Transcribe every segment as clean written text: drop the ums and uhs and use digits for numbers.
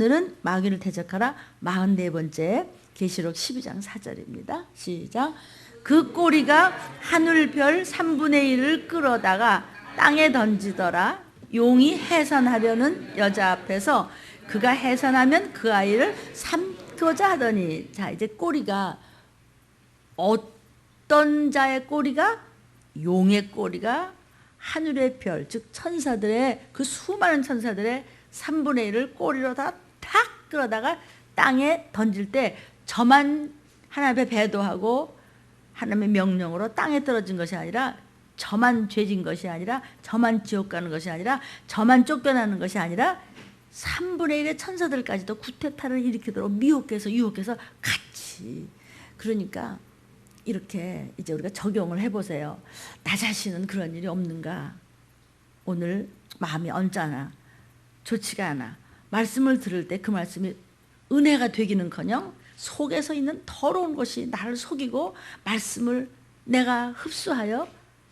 오늘은 마귀를 대적하라 44번째 계시록 12장 4절입니다. 시작. 그 꼬리가 하늘별 3분의 1을 끌어다가 땅에 던지더라. 용이 해산하려는 여자 앞에서 그가 해산하면 그 아이를 삼고자 하더니. 자, 이제 꼬리가 어떤 자의 꼬리가? 용의 꼬리가 하늘의 별, 즉 천사들의, 그 수많은 천사들의 3분의 1을 꼬리로 다 탁 끌어다가 땅에 던질 때 저만 하나님의 배도하고 하나님의 명령으로 땅에 떨어진 것이 아니라, 저만 죄진 것이 아니라, 저만 지옥 가는 것이 아니라, 저만 쫓겨나는 것이 아니라 3분의 1의 천사들까지도 구태타를 일으키도록 미혹해서 유혹해서 같이. 그러니까 이렇게 이제 우리가 적용을 해보세요. 나 자신은 그런 일이 없는가? 오늘 마음이 언짢아, 좋지가 않아. 말씀을 들을 때 그 말씀이 은혜가 되기는커녕 속에서 있는 더러운 것이 나를 속이고 말씀을 내가 흡수하여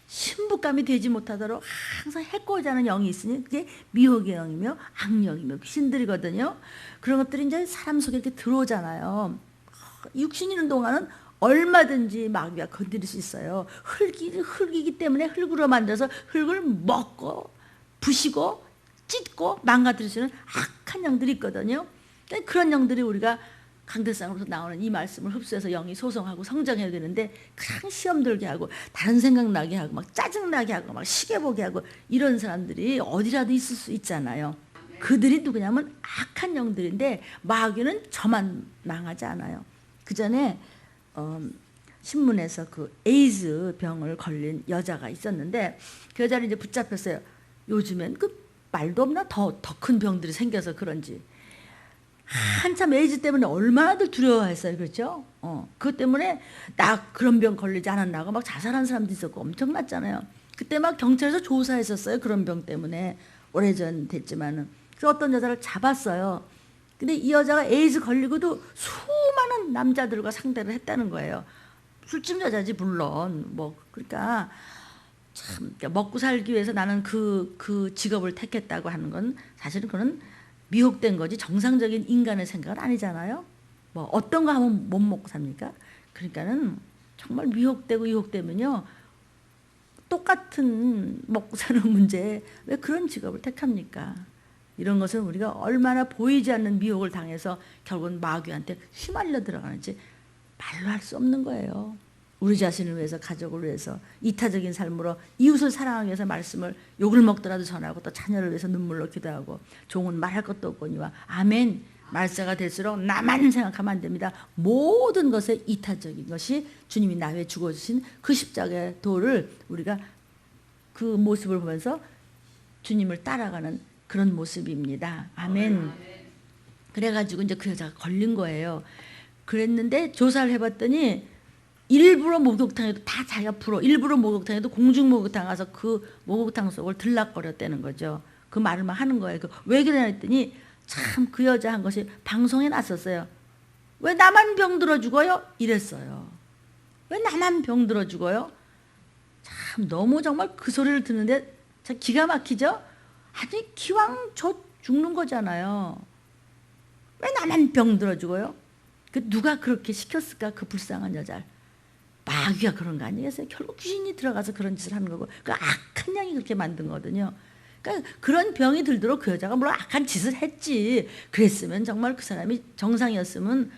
신부감이 되지 못하도록 항상 해코자 하는 영이 있으니 그게 미혹의 영이며 악령이며 귀신들이거든요. 그런 것들이 이제 사람 속에 이렇게 들어오잖아요. 육신이 있는 동안은 얼마든지 마귀가 건드릴 수 있어요. 흙이기 때문에 흙으로 만들어서 흙을 먹고 부시고 찢고 망가뜨릴 수 있는 악한 영들이 있거든요. 그런 영들이 우리가 강대상으로서 나오는 이 말씀을 흡수해서 영이 소성하고 성장해야 되는데 그냥 시험 들게 하고 다른 생각 나게 하고 막 짜증 나게 하고 막 시계 보게 하고 이런 사람들이 어디라도 있을 수 있잖아요. 그들이 누구냐면 악한 영들인데 마귀는 저만 망하지 않아요. 그 전에 신문에서 그 에이즈 병을 걸린 여자가 있었는데 그 여자를 이제 붙잡혔어요. 요즘엔 그 말도 없나 더 큰 병들이 생겨서 그런지 한참 에이즈 때문에 얼마나들 두려워했어요. 그렇죠? 그것 때문에 나 그런 병 걸리지 않았나고 막 자살한 사람도 있었고 엄청났잖아요. 그때 막 경찰에서 조사했었어요. 그런 병 때문에. 오래전 됐지만은. 그래서 어떤 여자를 잡았어요. 근데 이 여자가 에이즈 걸리고도 수많은 남자들과 상대를 했다는 거예요. 술집 여자지 물론. 뭐 그러니까 참 먹고 살기 위해서 나는 그 직업을 택했다고 하는 건 사실은 그건 미혹된 거지 정상적인 인간의 생각은 아니잖아요. 뭐 어떤 거 하면 못 먹고 삽니까? 그러니까는 정말 미혹되고 유혹되면요 똑같은 먹고 사는 문제에 왜 그런 직업을 택합니까? 이런 것은 우리가 얼마나 보이지 않는 미혹을 당해서 결국은 마귀한테 휘말려 들어가는지 말로 할 수 없는 거예요. 우리 자신을 위해서, 가족을 위해서, 이타적인 삶으로 이웃을 사랑하기 위해서 말씀을 욕을 먹더라도 전하고 또 자녀를 위해서 눈물로 기도하고 종은 말할 것도 없거니와 아멘. 말세가 될수록 나만 생각하면 안 됩니다. 모든 것에 이타적인 것이 주님이 나 위해 죽어주신 그 십자가의 도를 우리가 그 모습을 보면서 주님을 따라가는 그런 모습입니다. 아멘. 그래가지고 이제 그 여자가 걸린 거예요. 그랬는데 조사를 해봤더니 일부러 목욕탕에도 다 자기가 일부러 목욕탕에도 공중 목욕탕 가서 그 목욕탕 속을 들락거렸다는 거죠. 그 말을 막 하는 거예요. 왜 그러냐 했더니 참 그 여자 한 것이 방송에 났었어요. 왜 나만 병들어 죽어요? 이랬어요. 왜 나만 병들어 죽어요? 참 너무 정말 그 소리를 듣는데 참 기가 막히죠? 아니 기왕 저 죽는 거잖아요. 왜 나만 병들어 죽어요? 누가 그렇게 시켰을까? 그 불쌍한 여자를. 마귀가 그런 거 아니겠어요? 결국 귀신이 들어가서 그런 짓을 하는 거고 그 악한 양이 그렇게 만든 거거든요. 그러니까 그런 병이 들도록 그 여자가 물론 악한 짓을 했지. 그랬으면 정말 그 사람이 정상이었으면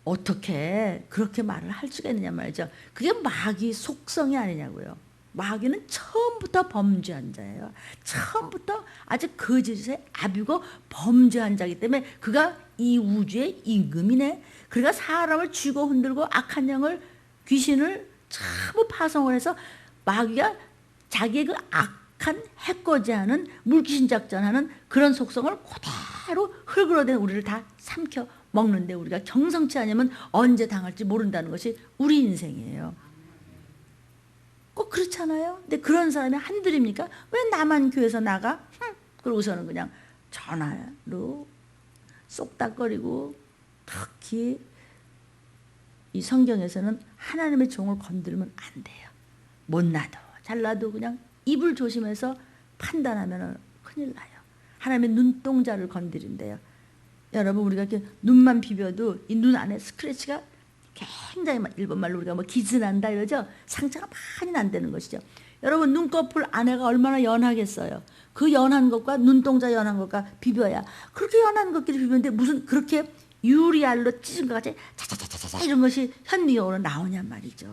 어떻게 그렇게 말을 할 수가 있느냐 말이죠. 그게 마귀 속성이 아니냐고요. 마귀는 처음부터 범죄한 자예요. 처음부터 아주 거짓의 아비고 범죄한 자이기 때문에 그가 이 우주의 임금이네. 그러니까 사람을 쥐고 흔들고 악한 영을 귀신을 전부 파송을 해서 마귀가 자기의 그 악한 해코지하는 물귀신 작전하는 그런 속성을 그대로 흙으로 된 우리를 다 삼켜 먹는데 우리가 경성치 않으면 언제 당할지 모른다는 것이 우리 인생이에요. 꼭 그렇잖아요. 근데 그런 사람이 한둘입니까? 왜 나만 교회에서 나가? 그러고서는 그냥 전화로 쏙닥거리고 특히 이 성경에서는 하나님의 종을 건드리면 안 돼요. 못나도 잘나도 그냥 입을 조심해서 판단하면 큰일 나요. 하나님의 눈동자를 건드린대요. 여러분 우리가 이렇게 눈만 비벼도 이 눈 안에 스크래치가 굉장히 일본말로 우리가 뭐 기즈난다 이러죠. 상처가 많이 난다는 것이죠. 여러분 눈꺼풀 안에가 얼마나 연하겠어요. 그 연한 것과 눈동자 연한 것과 비벼야 그렇게 연한 것끼리 비벼는데 무슨 그렇게 유리알로 찢은 것 같이 차차차차차 이런 것이 현미경으로 나오냔 말이죠.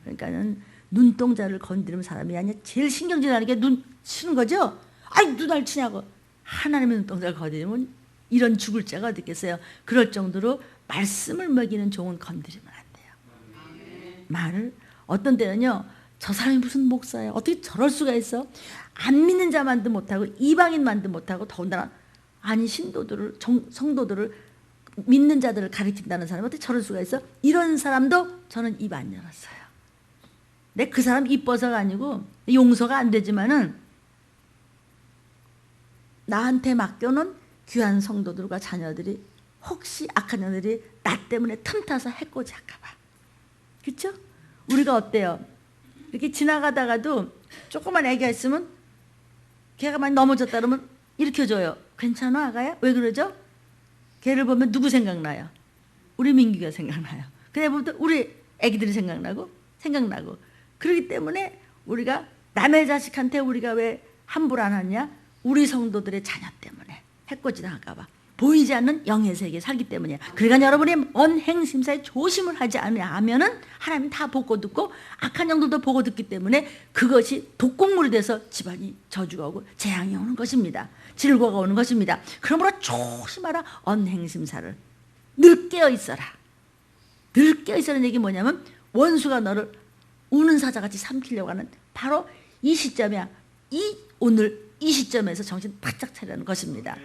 그러니까는 눈동자를 건드리는 사람이 아니라 제일 신경질나는 게 눈 치는 거죠. 아이 눈알 치냐고. 하나님의 눈동자를 건드리면 이런 죽을 죄가 어디 있겠어요. 그럴 정도로 말씀을 먹이는 종은 건드리면 안 돼요. 말을 어떤 때는요. 저 사람이 무슨 목사예요. 어떻게 저럴 수가 있어. 안 믿는 자만도 못하고 이방인만도 못하고 더군다나 아니 신도들을 성도들을 믿는 자들을 가리킨다는 사람이 어떻게 저럴 수가 있어. 이런 사람도 저는 입 안 열었어요. 근데 그 사람 이뻐서가 아니고 용서가 안 되지만은 나한테 맡겨놓은 귀한 성도들과 자녀들이 혹시 악한 자들이 나 때문에 틈타서 해코지 할까 봐. 그렇죠? 우리가 어때요? 이렇게 지나가다가도 조그만 애기가 있으면 걔가 많이 넘어졌다 그러면 일으켜줘요. 괜찮아 아가야? 왜 그러죠? 걔를 보면 누구 생각나요? 우리 민규가 생각나요. 그래 보면 우리 애기들이 생각나고 그렇기 때문에 우리가 남의 자식한테 우리가 왜 함부로 안 하냐? 우리 성도들의 자녀 때문에 해코지 당할까 봐. 보이지 않는 영의 세계에 살기 때문이에요. 그러니까 여러분이 언행심사에 조심을 하지 않으면은 하나님 다 보고 듣고 악한 영들도 보고 듣기 때문에 그것이 독곡물이 돼서 집안이 저주가 오고 재앙이 오는 것입니다. 질고가 오는 것입니다. 그러므로 조심하라. 언행심사를 늘 깨어 있어라. 늘 깨어 있어라는 얘기 뭐냐면 원수가 너를 우는 사자같이 삼키려고 하는 바로 이 시점이야. 오늘 이 시점에서 정신 바짝 차리라는 것입니다.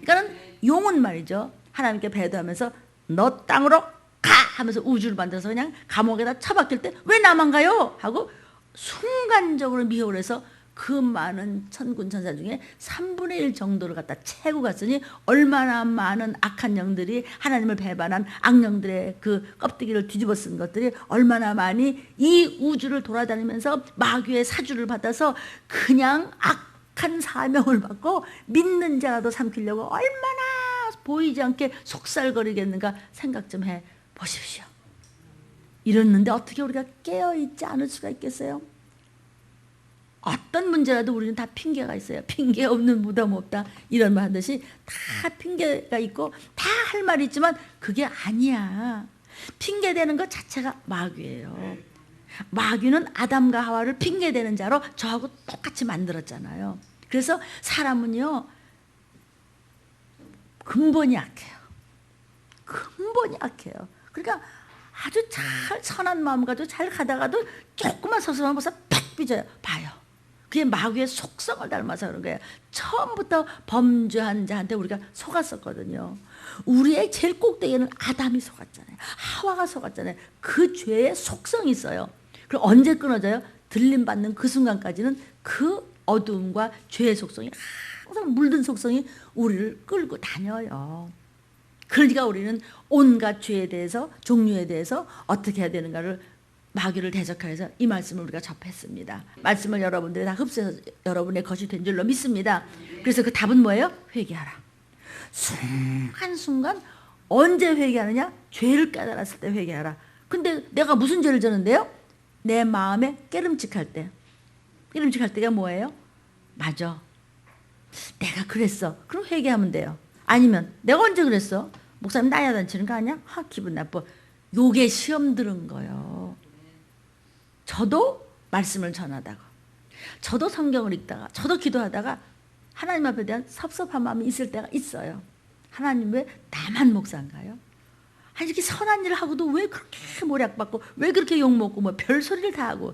그러니까는 용은 말이죠. 하나님께 배도하면서 너 땅으로 가 하면서 우주를 만들어서 그냥 감옥에다 처박힐 때 왜 나만 가요? 하고 순간적으로 미혹을 해서 그 많은 천군 천사 중에 3분의 1 정도를 갖다 채고 갔으니 얼마나 많은 악한 영들이 하나님을 배반한 악령들의 그 껍데기를 뒤집어 쓴 것들이 얼마나 많이 이 우주를 돌아다니면서 마귀의 사주를 받아서 그냥 악한 사명을 받고 믿는 자라도 삼키려고 얼마나 보이지 않게 속살거리겠는가 생각 좀 해 보십시오. 이랬는데 어떻게 우리가 깨어있지 않을 수가 있겠어요? 어떤 문제라도 우리는 다 핑계가 있어요. 핑계 없는 무덤 없다 이런 말 하듯이 다 핑계가 있고 다 할 말이 있지만 그게 아니야. 핑계대는 것 자체가 마귀예요. 마귀는 아담과 하와를 핑계대는 자로 저하고 똑같이 만들었잖아요. 그래서 사람은요 근본이 약해요. 근본이 약해요. 그러니까 아주 잘 선한 마음 가지고 잘 가다가도 조금만 서슴하면 벌써 팍 삐져요. 봐요. 그게 마귀의 속성을 닮아서 그런 거예요. 처음부터 범죄한 자한테 우리가 속았었거든요. 우리의 제일 꼭대기에는 아담이 속았잖아요. 하와가 속았잖아요. 그 죄의 속성이 있어요. 그리고 언제 끊어져요? 들림받는 그 순간까지는 그 어두움과 죄의 속성이 항상 물든 속성이 우리를 끌고 다녀요. 그러니까 우리는 온갖 죄에 대해서 종류에 대해서 어떻게 해야 되는가를 마귀를 대적하여서 이 말씀을 우리가 접했습니다. 말씀을 여러분들이 다 흡수해서 여러분의 것이 된 줄로 믿습니다. 그래서 그 답은 뭐예요? 회개하라. 순간순간 언제 회개하느냐? 죄를 깨달았을 때 회개하라. 근데 내가 무슨 죄를 졌는데요? 내 마음에 깨름칙할 때. 깨름칙할 때가 뭐예요? 맞아. 내가 그랬어. 그럼 회개하면 돼요. 아니면 내가 언제 그랬어? 목사님 나야 다치는 거 아니야? 기분 나빠. 요게 시험 들은 거예요. 저도 말씀을 전하다가 저도 성경을 읽다가 저도 기도하다가 하나님 앞에 대한 섭섭한 마음이 있을 때가 있어요. 하나님 왜 나만 목사인가요? 아니 이렇게 선한 일을 하고도 왜 그렇게 모략받고 왜 그렇게 욕먹고 뭐 별소리를 다 하고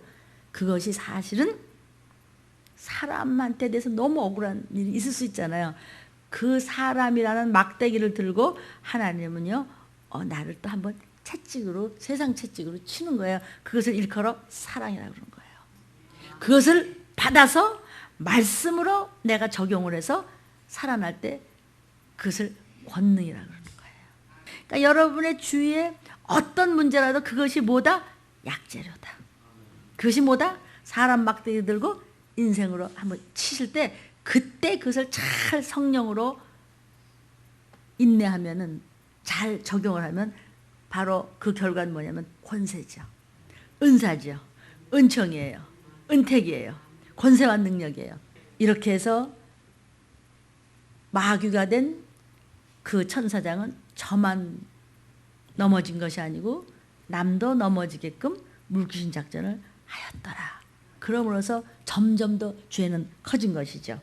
그것이 사실은 사람한테 대해서 너무 억울한 일이 있을 수 있잖아요. 그 사람이라는 막대기를 들고 하나님은요 나를 또 한번 채찍으로 세상 채찍으로 치는 거예요. 그것을 일컬어 사랑이라고 그러는 거예요. 그것을 받아서 말씀으로 내가 적용을 해서 살아날 때 그것을 권능이라고 그러는 거예요. 그러니까 여러분의 주위에 어떤 문제라도 그것이 뭐다? 약재료다. 그것이 뭐다? 사람 막대기 들고 인생으로 한번 치실 때 그때 그것을 잘 성령으로 인내하면은 잘 적용을 하면 바로 그 결과는 뭐냐면 권세죠. 은사죠. 은총이에요. 은택이에요. 권세와 능력이에요. 이렇게 해서 마귀가 된 그 천사장은 저만 넘어진 것이 아니고 남도 넘어지게끔 물귀신 작전을 하였더라. 그러므로서 점점 더 죄는 커진 것이죠.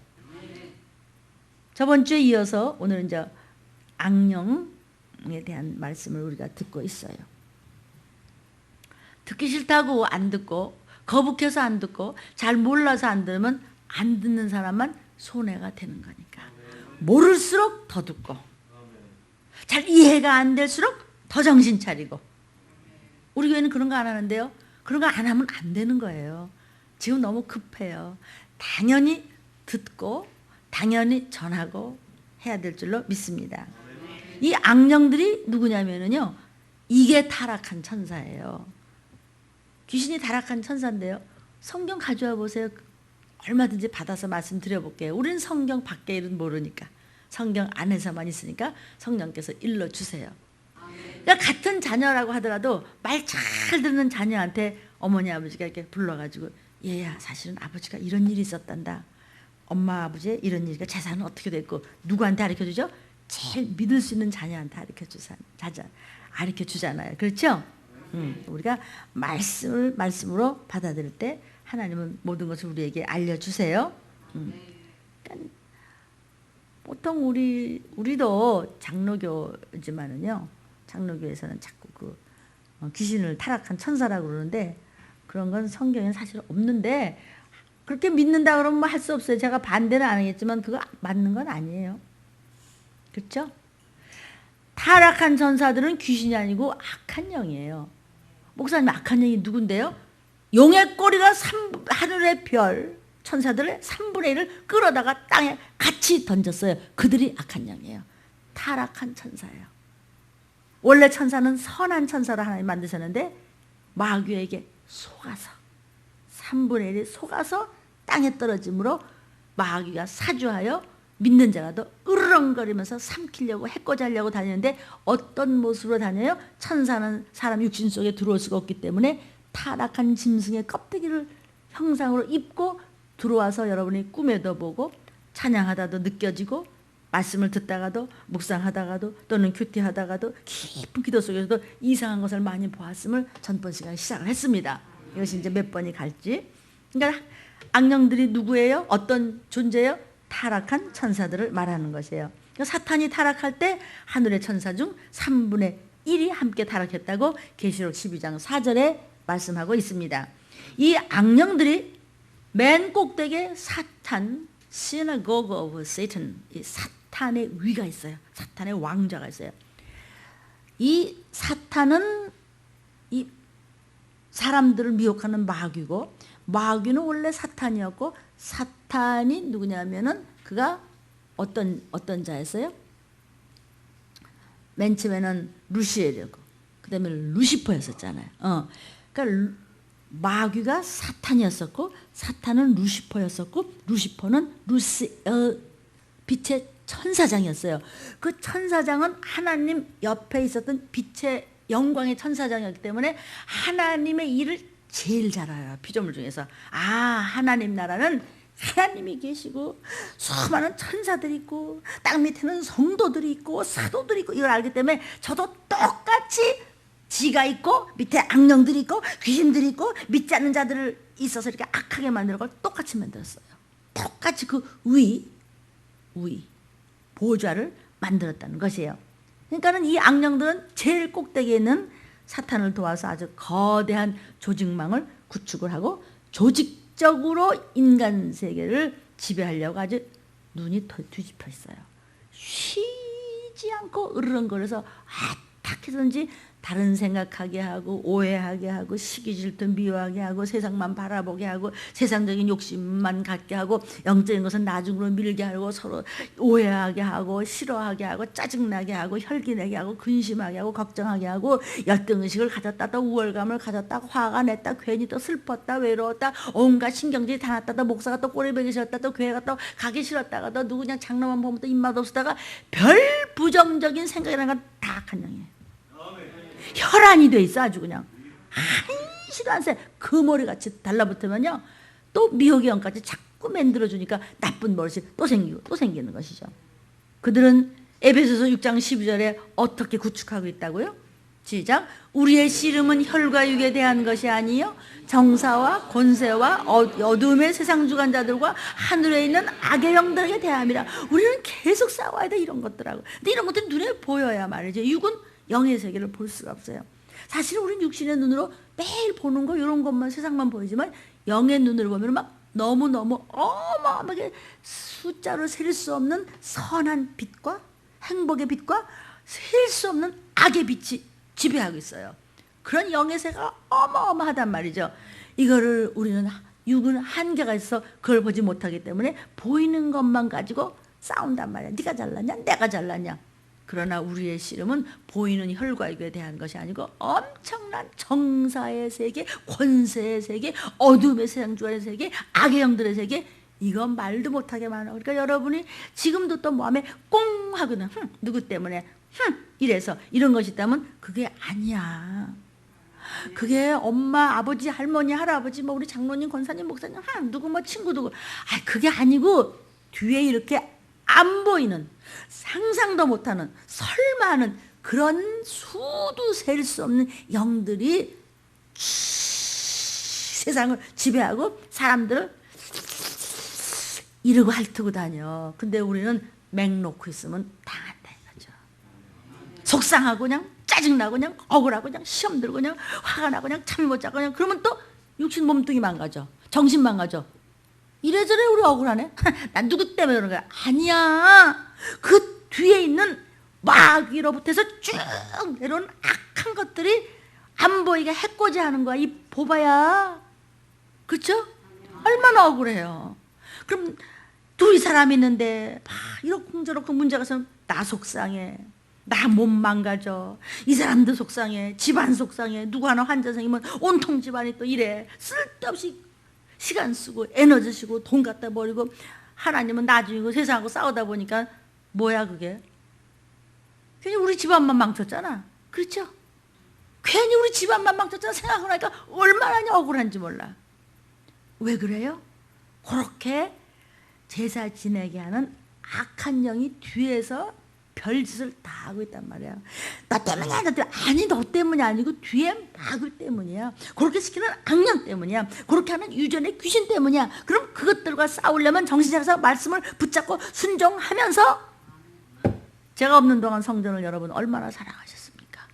저번 주에 이어서 오늘은 이제 악령에 대한 말씀을 우리가 듣고 있어요. 듣기 싫다고 안 듣고 거북해서 안 듣고 잘 몰라서 안 들으면 안 듣는 사람만 손해가 되는 거니까 모를수록 더 듣고 잘 이해가 안 될수록 더 정신 차리고. 우리 교회는 그런 거 안 하는데요. 그런 거 안 하면 안 되는 거예요. 지금 너무 급해요. 당연히 듣고 당연히 전하고 해야 될 줄로 믿습니다. 이 악령들이 누구냐면요, 이게 타락한 천사예요. 귀신이 타락한 천사인데요. 성경 가져와 보세요. 얼마든지 받아서 말씀드려볼게요. 우리는 성경 밖의 일은 모르니까. 성경 안에서만 있으니까 성령께서 일러주세요. 그러니까 같은 자녀라고 하더라도 말 잘 듣는 자녀한테 어머니 아버지가 이렇게 불러가지고 얘야 사실은 아버지가 이런 일이 있었단다. 엄마 아버지의 이런 일이니까 재산은 어떻게 됐고 누구한테 가르쳐주죠? 제일 믿을 수 있는 자녀한테 가르쳐주잖아요. 그렇죠? 우리가 말씀으로 받아들일 때 하나님은 모든 것을 우리에게 알려주세요. 그러니까 보통 우리도 장로교지만은요, 장로교에서는 자꾸 귀신을 타락한 천사라고 그러는데 그런 건 성경에는 사실 없는데 그렇게 믿는다 그러면 뭐 할 수 없어요. 제가 반대는 안 하겠지만 그거 맞는 건 아니에요. 그렇죠? 타락한 천사들은 귀신이 아니고 악한 영이에요. 목사님, 악한 영이 누군데요? 용의 꼬리가 하늘의 별 천사들의 3분의 1을 끌어다가 땅에 같이 던졌어요. 그들이 악한 영이에요. 타락한 천사예요. 원래 천사는 선한 천사로 하나님 만드셨는데 마귀에게 속아서 3분의 1이 속아서 땅에 떨어짐으로 마귀가 사주하여 믿는 자가 더 으르렁거리면서 삼키려고 해코지 하려고 다니는데 어떤 모습으로 다녀요? 천사는 사람 육신 속에 들어올 수가 없기 때문에 타락한 짐승의 껍데기를 형상으로 입고 들어와서 여러분이 꿈에도 보고 찬양하다도 느껴지고 말씀을 듣다가도 묵상하다가도 또는 큐티하다가도 깊은 기도 속에서도 이상한 것을 많이 보았음을 전번 시간에 시작을 했습니다. 이것이 이제 몇 번이 갈지. 그러니까 악령들이 누구예요? 어떤 존재예요? 타락한 천사들을 말하는 것이에요. 그러니까 사탄이 타락할 때 하늘의 천사 중 3분의 1이 함께 타락했다고 계시록 12장 4절에 말씀하고 있습니다. 이 악령들이 맨 꼭대기에 사탄, synagogue of Satan, 이 사탄의 위가 있어요. 사탄의 왕좌가 있어요. 이 사탄은 이 사람들을 미혹하는 마귀고, 마귀는 원래 사탄이었고, 사탄이 누구냐면은 그가 어떤 자였어요? 맨 처음에는 루시엘이었고, 그 다음에 루시퍼였었잖아요. 그러니까 마귀가 사탄이었었고, 사탄은 루시퍼였었고, 루시퍼는 빛의 천사장이었어요. 그 천사장은 하나님 옆에 있었던 빛의 영광의 천사장이었기 때문에 하나님의 일을 제일 잘 알아요. 피조물 중에서. 하나님 나라는 하나님이 계시고 수많은 천사들이 있고 땅 밑에는 성도들이 있고 사도들이 있고 이걸 알기 때문에 저도 똑같이 지가 있고 밑에 악령들이 있고 귀신들이 있고 믿지 않는 자들을 있어서 이렇게 악하게 만드는 걸 똑같이 만들었어요. 똑같이 그 보좌를 만들었다는 것이에요. 그러니까는 이 악령들은 제일 꼭대기에 있는 사탄을 도와서 아주 거대한 조직망을 구축을 하고 조직적으로 인간 세계를 지배하려고 아주 눈이 뒤집혀 있어요. 쉬지 않고 으르렁거려서 어떻게 해서든지 다른 생각하게 하고 오해하게 하고 시기 질투 미워하게 하고 세상만 바라보게 하고 세상적인 욕심만 갖게 하고 영적인 것은 나중으로 밀게 하고 서로 오해하게 하고 싫어하게 하고 짜증나게 하고 혈기내게 하고 근심하게 하고 걱정하게 하고 열등의식을 가졌다 또 우월감을 가졌다 화가 냈다 괜히 또 슬펐다 외로웠다 온갖 신경질이 다 났다 또 목사가 또 꼬리배기 싫었다 또 교회가 또 가기 싫었다가 또 누구 그냥 장로만 보면 또 입맛 없었다가 별 부정적인 생각이라는 건 다 악한 영이에요. 혈안이 돼 있어. 아주 그냥 한시도 안 새. 그 머리같이 달라붙으면요 또 미혹의 영까지 자꾸 만들어주니까 나쁜 버릇이 또 생기고 또 생기는 것이죠. 그들은 에베소서 6장 12절에 어떻게 구축하고 있다고요? 시작. 우리의 씨름은 혈과 육에 대한 것이 아니요 정사와 권세와 어둠의 세상 주관자들과 하늘에 있는 악의 영들에게 대함이라. 우리는 계속 싸워야 돼 이런 것들하고. 근데 이런 것들이 눈에 보여야 말이죠. 육은 영의 세계를 볼 수가 없어요. 사실 우리는 육신의 눈으로 매일 보는 거 이런 것만 세상만 보이지만 영의 눈으로 보면 막 너무너무 어마어마하게 숫자로 셀 수 없는 선한 빛과 행복의 빛과 셀 수 없는 악의 빛이 지배하고 있어요. 그런 영의 세계가 어마어마하단 말이죠. 이거를 우리는 육은 한계가 있어 그걸 보지 못하기 때문에 보이는 것만 가지고 싸운단 말이야. 네가 잘났냐 내가 잘났냐. 그러나 우리의 씨름은 보이는 혈과 육에 대한 것이 아니고 엄청난 정사의 세계, 권세의 세계, 어둠의 세상 주관의 세계, 악의 영들의 세계. 이건 말도 못하게 많아. 그러니까 여러분이 지금도 또 마음에 꽁 하거든. 누구 때문에 이래서 이런 것이 있다면 그게 아니야. 그게 엄마, 아버지, 할머니, 할아버지, 뭐 우리 장로님, 권사님, 목사님, 누구 뭐 친구 누구. 그게 아니고 뒤에 이렇게 안 보이는, 상상도 못하는, 설마하는 그런 수도 셀 수 없는 영들이 세상을 지배하고 사람들을 이러고 핥고 다녀. 근데 우리는 맹 놓고 있으면 당한다 이거죠. 속상하고 그냥 짜증나고 그냥 억울하고 그냥 시험 들고 그냥 화가 나고 그냥 잠이 못 자고 그냥 그러면 또 육신 몸뚱이 망가져. 정신 망가져. 이래저래 우리 억울하네. 난 누구 때문에 그런 거야. 아니야. 그 뒤에 있는 마귀로부터서 쭉 내려온 악한 것들이 안 보이게 해코지하는 거야. 이 보봐야. 그렇죠? 얼마나 억울해요. 그럼 둘이 사람이 있는데 이렇고 저렇고 문제가 있으면 나 속상해. 나 몸 망가져. 이 사람도 속상해. 집안 속상해. 누구 하나 환자 생기면 온통 집안이 또 이래. 쓸데없이 시간 쓰고 에너지 쓰고 돈 갖다 버리고 하나님은 나중이고 세상하고 싸우다 보니까 뭐야 그게? 괜히 우리 집안만 망쳤잖아. 그렇죠? 괜히 우리 집안만 망쳤잖아. 생각하고 나니까 얼마나 억울한지 몰라. 왜 그래요? 그렇게 제사 지내게 하는 악한 영이 뒤에서 별짓을 다 하고 있단 말이야. 나 때문이야, 나 때문에. 아니, 너 때문이 아니고 뒤에 마귀 때문이야. 그렇게 시키는 악령 때문이야. 그렇게 하는 유전의 귀신 때문이야. 그럼 그것들과 싸우려면 정신 차려서 말씀을 붙잡고 순종하면서 제가 없는 동안 성전을 여러분 얼마나 사랑하셨습니까?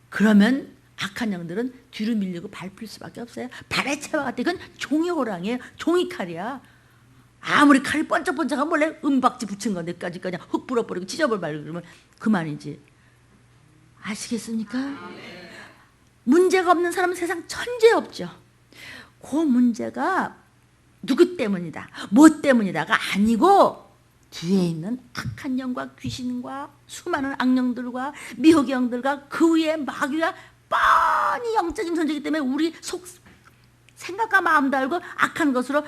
그러면 악한 영들은 뒤로 밀리고 밟힐 수밖에 없어요. 발의 채와 같아. 이건 종이 호랑이에요. 종이 칼이야. 아무리 칼이 번쩍번쩍하면 원래 은박지 붙인 건데 까지 그냥 흙 불어버리고 찢어버리고 그러면 그만이지. 아시겠습니까? 문제가 없는 사람은 세상 천재 없죠. 그 문제가 누구 때문이다, 뭐 때문이다가 아니고 뒤에 있는 악한 영과 귀신과 수많은 악령들과 미혹의 영들과 그 위에 마귀가 뻔히 영적인 존재이기 때문에 우리 속 생각과 마음도 알고 악한 것으로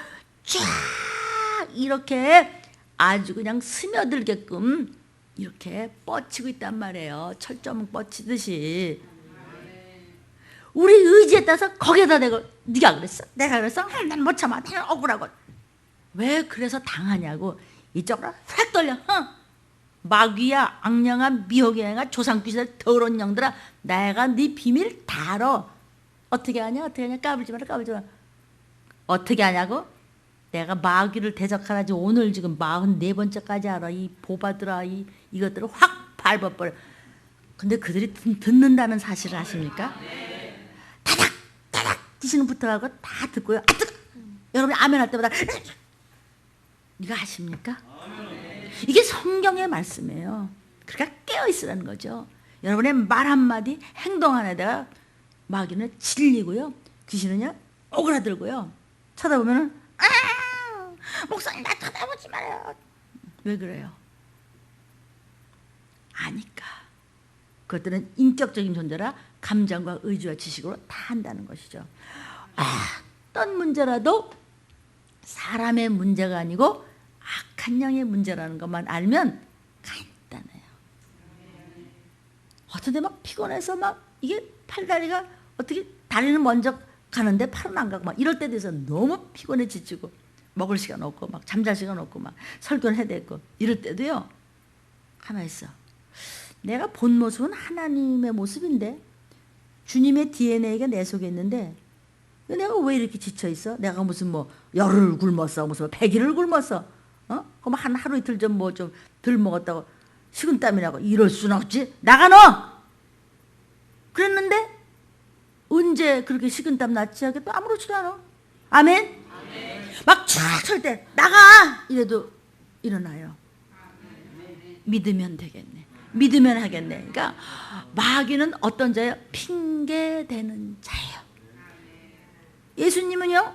쫙 이렇게 아주 그냥 스며들게끔 이렇게 뻗치고 있단 말이에요. 철조망 뻗치듯이. 우리 의지에 따라서 거기에다 대고 네가 그랬어? 내가 그랬어? 난 못 참아. 나는 억울하고. 왜 그래서 당하냐고. 이쪽으로 휙 돌려. 마귀야, 악령아, 미혹의 영아, 조상귀신들, 더러운 영들아, 내가 네 비밀 다 알아. 어떻게 하냐? 어떻게 하냐? 까불지 마라, 까불지 마라. 어떻게 하냐고? 내가 마귀를 대적하라지 오늘 지금 44번째까지 알아. 이 보바들아, 이것들을 확 밟아버려. 근데 그들이 듣는다는 사실을 아십니까? 다닥 다닥 귀신은 붙어가고 다 듣고요. 여러분이 아멘 할 때마다 이거 아십니까? 이게 성경의 말씀이에요. 그러니까 깨어있으라는 거죠. 여러분의 말 한마디 행동 하나에다가 마귀는 질리고요. 귀신은요 오그라들고요. 쳐다보면은 목사님 나 쳐다보지 말아요. 왜 그래요? 아니까. 그것들은 인격적인 존재라 감정과 의지와 지식으로 다 한다는 것이죠. 어떤 문제라도 사람의 문제가 아니고 악한 영의 문제라는 것만 알면 간단해요. 어떤 데 막 피곤해서 막 이게 팔다리가 어떻게 다리는 먼저 가는데 팔은 안 가고 막 이럴 때 돼서 너무 피곤해 지치고 먹을 시간 없고 막 잠잘 시간 없고 막 설교를 해야 되고 이럴 때도요. 가만히 있어. 내가 본 모습은 하나님의 모습인데 주님의 DNA가 내 속에 있는데 내가 왜 이렇게 지쳐 있어? 내가 무슨 뭐 열흘 굶었어, 무슨 100일을 굶었어. 그럼 한 하루 이틀 전 뭐 좀 덜 먹었다고 식은땀이 나고 이럴 수는 없지. 나가 너. 그랬는데 언제 그렇게 식은땀 났지 하게 또 아무렇지도 않아. 아멘. 막 촥 찰 때 나가 이래도 일어나요. 믿으면 되겠네. 믿으면 하겠네. 그러니까 마귀는 어떤 자예요? 핑계대는 자예요. 예수님은요?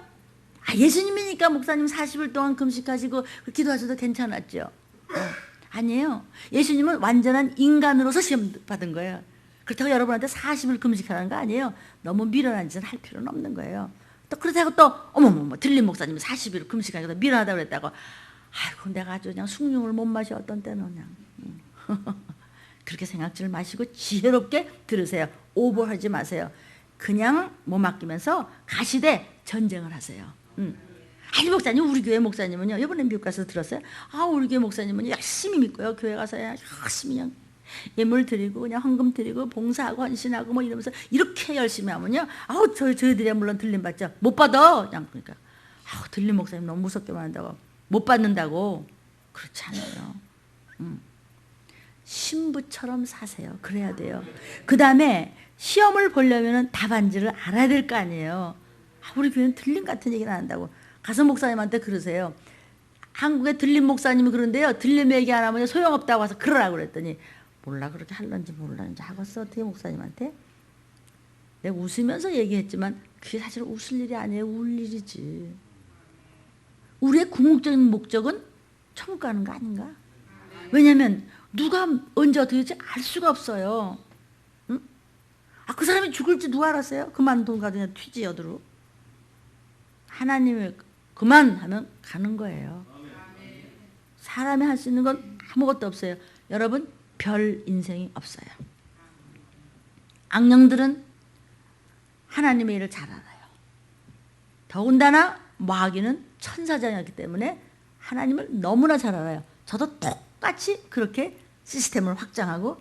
예수님이니까 목사님 40일 동안 금식하시고 기도하셔도 괜찮았죠. 아니에요. 예수님은 완전한 인간으로서 시험 받은 거예요. 그렇다고 여러분한테 40일 금식하라는 거 아니에요. 너무 미련한 짓을 할 필요는 없는 거예요. 또 그렇다고 또 어머머머 들린 목사님이 40일 금식하니까 미련하다고 그랬다고 아이고 내가 아주 그냥 숭늉을 못 마셔 어떤 때는 그냥 그렇게 생각지를 마시고 지혜롭게 들으세요. 오버하지 마세요. 그냥 몸 맡기면서 가시되 전쟁을 하세요. 아니 목사님 우리 교회 목사님은요 이번에 미국 가서 들었어요. 우리 교회 목사님은 열심히 믿고요 교회 가서 열심히 그냥 예물 드리고 그냥 헌금 드리고 봉사하고 헌신하고 뭐 이러면서 이렇게 열심히 하면요 저희들이야 물론 들림 받죠. 못 받아 그냥. 그러니까 들림 목사님 너무 무섭게만 한다고 못 받는다고. 그렇지 않아요. 신부처럼 사세요. 그래야 돼요. 그 다음에 시험을 보려면 답안지를 알아야 될 거 아니에요. 우리 교회는 들림 같은 얘기를 안 한다고. 가서 목사님한테 그러세요. 한국에 들림 목사님이 그런데요. 들림 얘기 안 하면 소용없다고 와서 그러라고 그랬더니 몰라 그렇게 할런지 몰랐는지 하겠어. 어떻게 목사님한테. 내가 웃으면서 얘기했지만 그게 사실 웃을 일이 아니에요. 울 일이지. 우리의 궁극적인 목적은 천국 가는 거 아닌가? 왜냐하면 누가 언제 어떻게 될지 알 수가 없어요. 응? 그 사람이 죽을지 누가 알았어요? 그만 돈 가지고 튀지 어디로. 하나님을 그만하면 가는 거예요. 사람이 할 수 있는 건 아무것도 없어요. 여러분 별 인생이 없어요. 악령들은 하나님의 일을 잘 알아요. 더군다나 마귀는 천사장이었기 때문에 하나님을 너무나 잘 알아요. 저도 똑같이 그렇게 시스템을 확장하고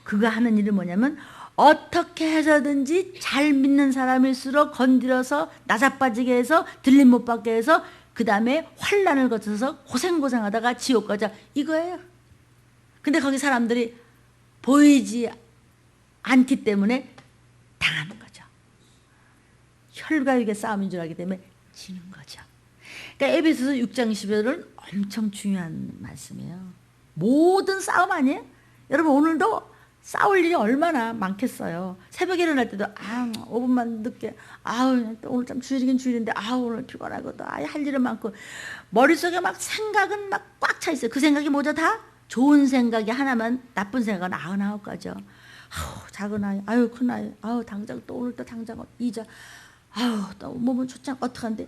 그가 하는 일은 뭐냐면 어떻게 해서든지 잘 믿는 사람일수록 건드려서 나자빠지게 해서 들림 못 받게 해서 그 다음에 환난을 거쳐서 고생하다가 지옥 가자 이거예요. 근데 거기 사람들이 보이지 않기 때문에 당하는 거죠. 혈과 육의 싸움인 줄 알기 때문에 지는 거죠. 그러니까 에베소서 6장 10절은 엄청 중요한 말씀이에요. 모든 싸움 아니에요? 여러분 오늘도 싸울 일이 얼마나 많겠어요. 새벽에 일어날 때도 5분만 늦게 오늘 참 주일이긴 주일인데 오늘 피곤하고 또 할 일은 많고 머릿속에 막 생각은 막 꽉 차 있어요. 그 생각이 뭐죠? 다 좋은 생각이 하나만 나쁜 생각은 99가지요. 작은 아이, 큰 아이, 당장 또 오늘 또 당장 이자, 또 몸은 좋지 않고 어떡한데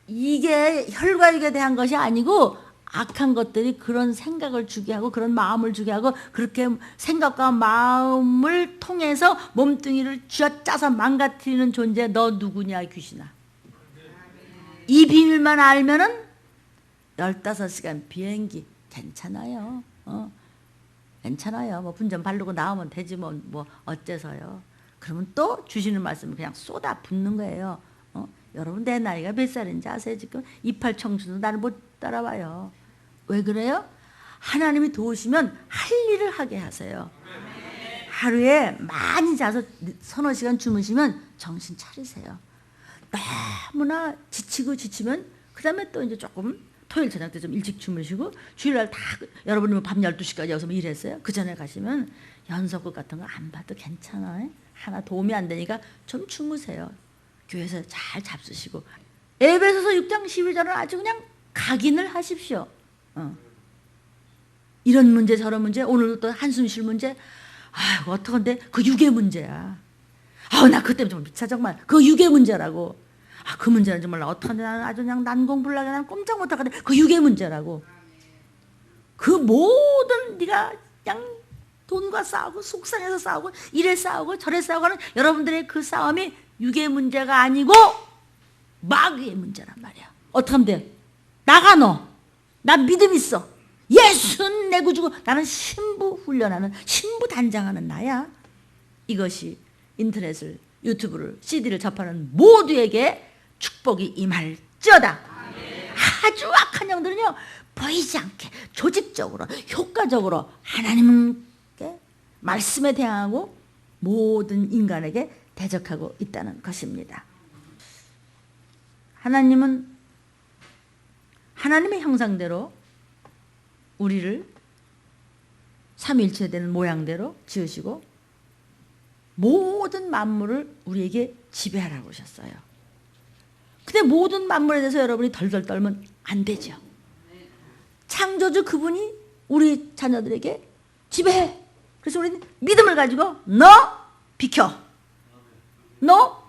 이게 혈과 육에 대한 것이 아니고 악한 것들이 그런 생각을 주게 하고 그런 마음을 주게 하고 그렇게 생각과 마음을 통해서 몸뚱이를 쥐어짜서 망가뜨리는 존재 너 누구냐 귀신아. 이 비밀만 알면은 15시간 비행기 괜찮아요. 괜찮아요. 뭐 분전 바르고 나오면 되지 뭐 어째서요. 그러면 또 주시는 말씀을 그냥 쏟아 붓는 거예요. 여러분 내 나이가 몇 살인지 아세요? 지금 이팔 청춘도 나를 못 따라와요. 왜 그래요? 하나님이 도우시면 할 일을 하게 하세요. 하루에 많이 자서 서너 시간 주무시면 정신 차리세요. 너무나 지치면 그 다음에 또 이제 조금 토요일 저녁 때 좀 일찍 주무시고 주일날 다 여러분이 밤 12시까지 여기서 일했어요. 그 전에 가시면 연속극 같은 거 안 봐도 괜찮아요. 하나 도움이 안 되니까 좀 주무세요. 교회에서 잘 잡수시고 에베소서 6장 12절은 아주 그냥 각인을 하십시오. 이런 문제 저런 문제 오늘도 또 한숨 쉴 문제 어떡한데 그 육의 문제야. 나 그것 때문에 정말 미쳐 정말 그 육의 문제라고. 그 문제는 정말 어떡한데 나는 아주 그냥 난공불락에 나는 꼼짝 못하거든. 그 육의 문제라고. 그 모든 네가 그냥 돈과 싸우고 속상해서 싸우고 이래 싸우고 저래 싸우고 하는 여러분들의 그 싸움이 육의 문제가 아니고 마귀의 문제란 말이야. 어떻게 하면 돼? 나가 너. 나 믿음 있어. 예수는 내 구주고 나는 신부 훈련하는 신부 단장하는 나야. 이것이 인터넷을 유튜브를 CD를 접하는 모두에게 축복이 임할지어다. 아주 악한 영들은요 보이지 않게 조직적으로 효과적으로 하나님께 말씀에 대항하고 모든 인간에게 대적하고 있다는 것입니다. 하나님은 하나님의 형상대로 우리를 삼위일체 되는 모양대로 지으시고 모든 만물을 우리에게 지배하라고 하셨어요. 근데 모든 만물에 대해서 여러분이 덜덜 떨면 안 되죠. 창조주 그분이 우리 자녀들에게 지배해. 그래서 우리는 믿음을 가지고 너 비켜. 너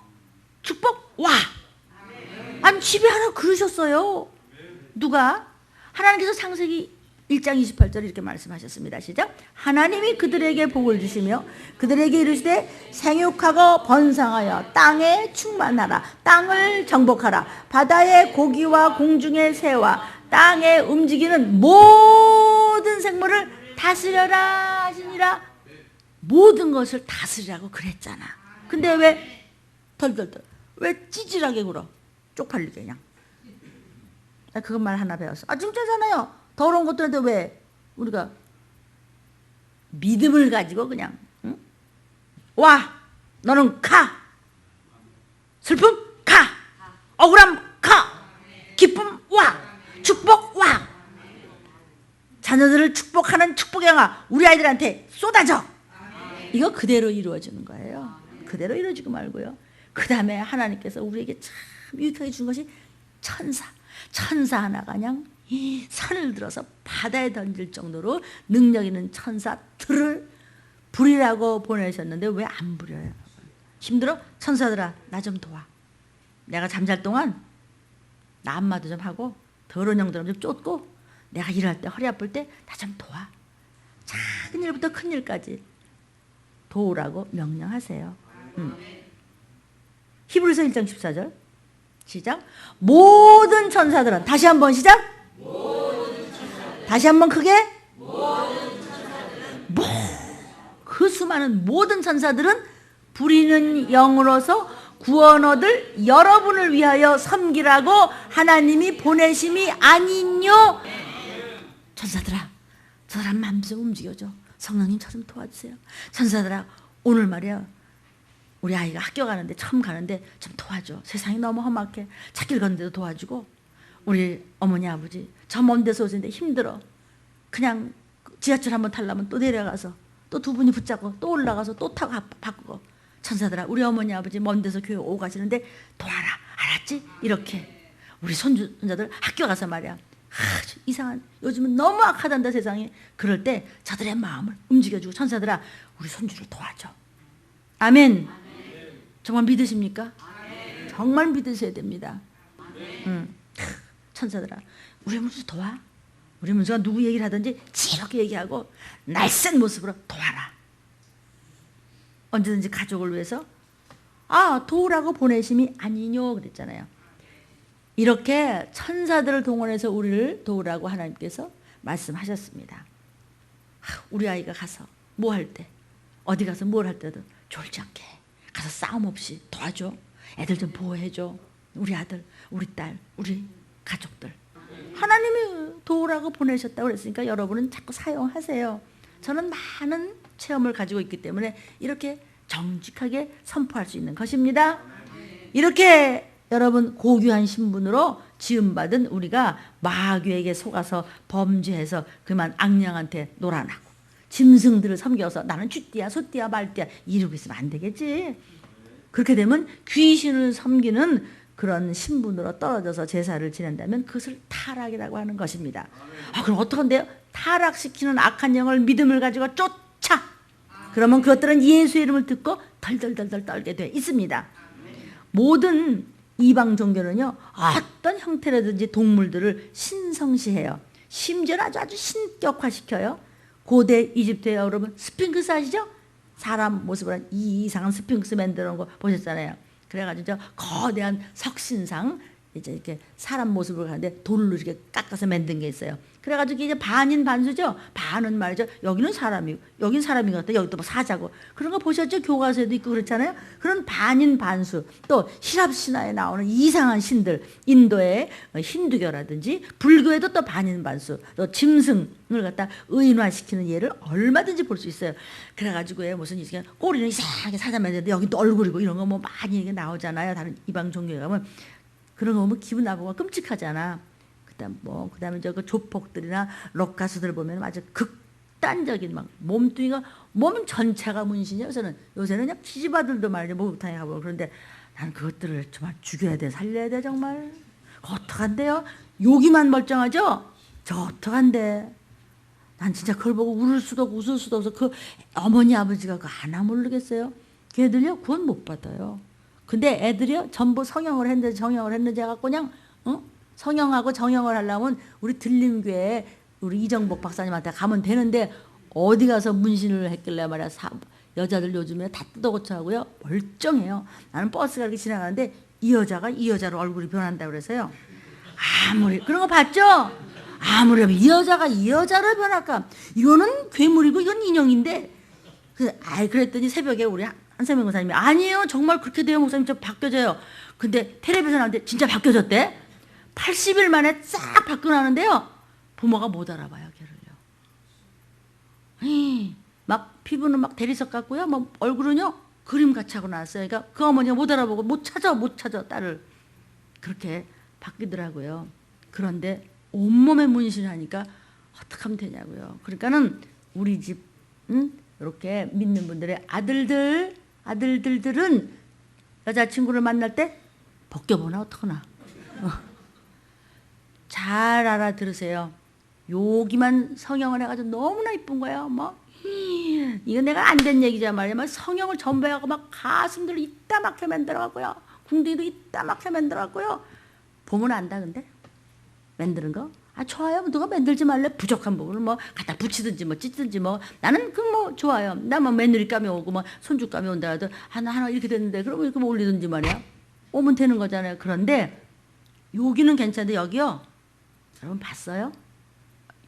축복 와. 아니 지배하라고 그러셨어요. 누가? 하나님께서 창세기 1장 28절 이렇게 말씀하셨습니다. 시작. 하나님이 그들에게 복을 주시며 그들에게 이르시되 생육하고 번성하여 땅에 충만하라. 땅을 정복하라. 바다의 고기와 공중의 새와 땅에 움직이는 모든 생물을 다스려라 하시니라. 모든 것을 다스리라고 그랬잖아. 근데 왜 덜덜덜 왜 찌질하게 굴어? 쪽팔리게 그냥. 나 그것만 하나 배웠어. 아 진짜잖아요. 더러운 것들한테 왜 우리가 믿음을 가지고 그냥 응? 와 너는 가. 슬픔 가. 억울함 가. 기쁨 와. 축복 와. 자녀들을 축복하는 축복의 영화 우리 아이들한테 쏟아져. 이거 그대로 이루어지는 거예요. 그대로 이루어지고 말고요. 그 다음에 하나님께서 우리에게 참 유익하게 준 것이 천사 하나가 그냥 이 산을 들어서 바다에 던질 정도로 능력 있는 천사들을 부리라고 보내셨는데 왜 안 부려요? 힘들어? 천사들아 나 좀 도와. 내가 잠잘 동안 나 안마도 좀 하고 더러운 영들 좀 쫓고 내가 일할 때 허리 아플 때 나 좀 도와. 작은 일부터 큰 일까지 도우라고 명령하세요. 히브리서 1장 14절 시작. 모든 천사들은 다시 한번 시작. 다시 한번 크게. 그 수많은 모든 천사들은 부리는 영으로서 구원 얻을 여러분을 위하여 섬기라고 하나님이 보내심이 아니뇨. 천사들아 저 사람 마음 좀 움직여줘. 성령님 저 좀 도와주세요. 천사들아 오늘 말이야 우리 아이가 학교 가는데 처음 가는데 좀 도와줘. 세상이 너무 험악해. 찾길 걷는데도 도와주고 우리 어머니 아버지 저 먼 데서 오시는데 힘들어. 그냥 지하철 한번 타려면 또 내려가서 또 두 분이 붙잡고 또 올라가서 또 타고 바꾸고. 천사들아 우리 어머니 아버지 먼 데서 교회 오고 가시는데 도와라. 알았지? 이렇게 우리 손자들 학교 가서 말이야 이상한 요즘은 너무 악하단다 세상이. 그럴 때 저들의 마음을 움직여주고 천사들아 우리 손주를 도와줘. 아멘. 정말 믿으십니까? 정말 믿으셔야 됩니다. 천사들아 우리 문수 도와. 우리 문수가 누구 얘기를 하든지 지렇게 얘기하고 날쌘 모습으로 도와라. 언제든지 가족을 위해서 도우라고 보내심이 아니뇨 그랬잖아요. 이렇게 천사들을 동원해서 우리를 도우라고 하나님께서 말씀하셨습니다. 우리 아이가 가서 뭐 할 때 어디 가서 뭘 할 때도 졸지 않게 가서 싸움 없이 도와줘. 애들 좀 보호해줘. 우리 아들 우리 딸 우리 가족들 하나님이 도우라고 보내셨다고 그랬으니까 여러분은 자꾸 사용하세요. 저는 많은 체험을 가지고 있기 때문에 이렇게 정직하게 선포할 수 있는 것입니다. 이렇게 여러분 고귀한 신분으로 지음받은 우리가 마귀에게 속아서 범죄해서 그만 악령한테 놀아나고 짐승들을 섬겨서 나는 쥐띠야 소띠야 말띠야 이러고 있으면 안 되겠지. 그렇게 되면 귀신을 섬기는 그런 신분으로 떨어져서 제사를 지낸다면 그것을 타락이라고 하는 것입니다. 그럼 어떡한데요? 타락시키는 악한 영을 믿음을 가지고 쫓아. 그러면 그것들은 예수의 이름을 듣고 덜덜덜덜 떨게 돼 있습니다. 모든 이방 종교는요 어떤 형태라든지 동물들을 신성시해요. 심지어는 아주 신격화시켜요. 고대 이집트에 여러분 스핑크스 아시죠? 사람 모습을 한 이 이상한 스핑크스 만들어 놓은 거 보셨잖아요. 그래가지고 저 거대한 석신상 이제 이렇게 사람 모습을 가는데 돌로 이렇게 깎아서 만든 게 있어요. 그래가지고 이제 반인 반수죠. 반은 말이죠. 여기는 사람이고 여긴 사람인 것 같아. 여기도 뭐 사자고 그런 거 보셨죠? 교과서에도 있고 그렇잖아요. 그런 반인 반수 또 히랍 신화에 나오는 이상한 신들 인도의 힌두교라든지 불교에도 또 반인 반수 또 짐승을 갖다 의인화시키는 예를 얼마든지 볼 수 있어요. 그래가지고 무슨 이게 꼬리는 이상하게 사자 만드는데 여기 또 얼굴이고 이런 거 뭐 많이 이게 나오잖아요. 다른 이방 종교에 가면 그런 거 보면 기분 나쁘고 끔찍하잖아. 그다음에 저 조폭들이나 록 가수들 보면 아주 극단적인 막 몸뚱이가 몸 전체가 문신이야. 요새는 그냥 피지바들도 말이야 목욕탕에 가보고 그런데 난 그것들을 정말 죽여야 돼 살려야 돼 정말. 어떡한데요? 여기만 멀쩡하죠? 저 어떡한데? 난 진짜 그걸 보고 울을 수도 없고 웃을 수도 없어. 그 어머니 아버지가 그 하나 모르겠어요. 걔들요 구원 못 받아요. 근데 애들이요 전부 성형을 했는지 해갖고 그냥 성형하고 정형을 하려면 우리 들림교회 우리 이정복 박사님한테 가면 되는데 어디 가서 문신을 했길래 말이야. 여자들 요즘에 다 뜯어 고쳐하고요 멀쩡해요. 나는 버스가 이렇게 지나가는데 이 여자로 얼굴이 변한다고 그래서요. 아무리 그런 거 봤죠? 아무리 이 여자가 이 여자로 변할까? 이거는 괴물이고 이건 인형인데 그랬더니 새벽에 우리 한세명 목사님이 아니에요 정말 그렇게 돼요 목사님 저 바뀌어져요. 근데 텔레비전 나오는데 진짜 바뀌어졌대. 80일 만에 싹 바뀌어나는데요 부모가 못 알아봐요 걔를요. 막 피부는 막 대리석 같고요 뭐 얼굴은요 그림같이 하고 나왔어요. 그러니까 그 어머니가 못 알아보고 못 찾아 딸을 그렇게 바뀌더라고요. 그런데 온몸에 문신을 하니까 어떻게 하면 되냐고요. 그러니까는 우리 집 이렇게 믿는 분들의 아들들은 여자친구를 만날 때 벗겨보나 어떡하나. 잘 알아들으세요. 여기만 성형을 해가지고 너무나 이쁜 거예요. 뭐 이거 내가 안 된 얘기자 말이야. 막 성형을 전부 해갖고 막 가슴들을 이따맣게 만들어갖고요. 궁둥이도 이따맣게 만들어갖고요. 보면 안다 근데 만드는 거. 좋아요. 누가 만들지 말래. 부족한 부분을 뭐 갖다 붙이든지 뭐 찢든지 뭐 나는 그 뭐 좋아요. 나 뭐 며느리감이 오고 뭐 손주감이 온다 해도 하나 이렇게 됐는데 그러면 이렇게 뭐 올리든지 말이야. 오면 되는 거잖아요. 그런데 여기는 괜찮은데 여기요. 여러분 봤어요?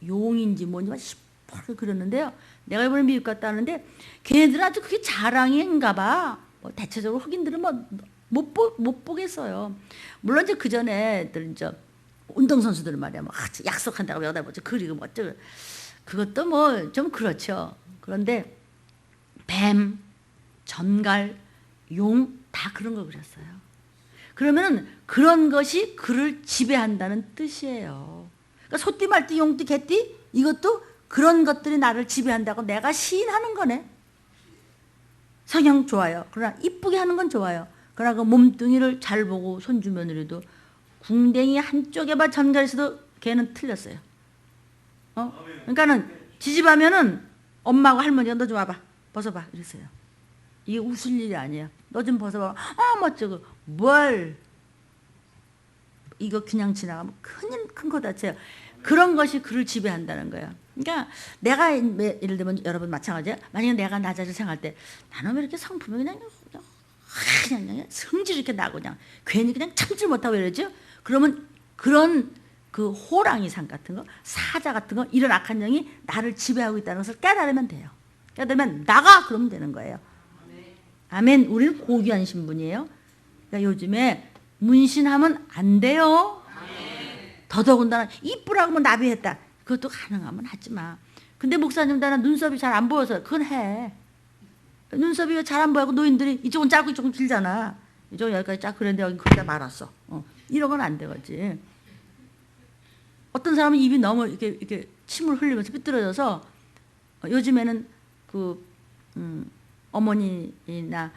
용인지 뭔지 막 시퍼렇게 그렸는데요. 내가 이번에 미국 갔다 왔는데 걔네들은 아주 그게 자랑인가 봐. 뭐 대체적으로 흑인들은 뭐 못 보겠어요. 물론 이제 그 전에 이제 운동선수들 말이야. 뭐 약속한다고 여기다 뭐죠 그리고 뭐 어쩌고 그것도 뭐 좀 그렇죠. 그런데 뱀, 전갈, 용 다 그런 거 그렸어요. 그러면은 그런 것이 그를 지배한다는 뜻이에요. 그러니까 소띠, 말띠, 용띠, 개띠 이것도 그런 것들이 나를 지배한다고 내가 시인하는 거네. 성형 좋아요. 그러나 이쁘게 하는 건 좋아요. 그러나 그 몸뚱이를 잘 보고 손주 며느리도 궁뎅이 한쪽에만 전갈 있어도 걔는 틀렸어요. 그러니까는 지집하면은 엄마하고 할머니가 너 좀 와봐. 벗어봐. 이랬어요. 이게 웃을 일이 아니야. 너 좀 벗어봐. 멋지고. 뭘. 이거 그냥 지나가면 큰 거 다쳐요. 그런 것이 그를 지배한다는 거예요. 그러니까 내가 예를 들면 여러분 마찬가지예요. 만약에 내가 나 자신을 생각할 때 나는 왜 이렇게 성품이 그냥 성질이 이렇게 나고 그냥 괜히 그냥 참질 못하고 이러죠. 그러면 그런 그 호랑이상 같은 거, 사자 같은 거 이런 악한 영이 나를 지배하고 있다는 것을 깨달으면 돼요. 깨달으면 나가 그러면 되는 거예요. 아멘. 우리는 고귀한 신분이에요. 그러니까 요즘에 문신하면 안 돼요. 더더군다나 이쁘라고 하면 나비했다. 그것도 가능하면 하지 마. 근데 목사님 나는 눈썹이 잘 안 보여서 그건 해. 눈썹이 잘 안 보이고 노인들이 이쪽은 짧고 이쪽은 길잖아. 이쪽은 여기까지 쫙 그랬는데 여기 그렇게 말았어. 이런 건 안 되겠지. 어떤 사람은 입이 너무 이렇게 침을 흘리면서 삐뚤어져서 요즘에는 그 어머니나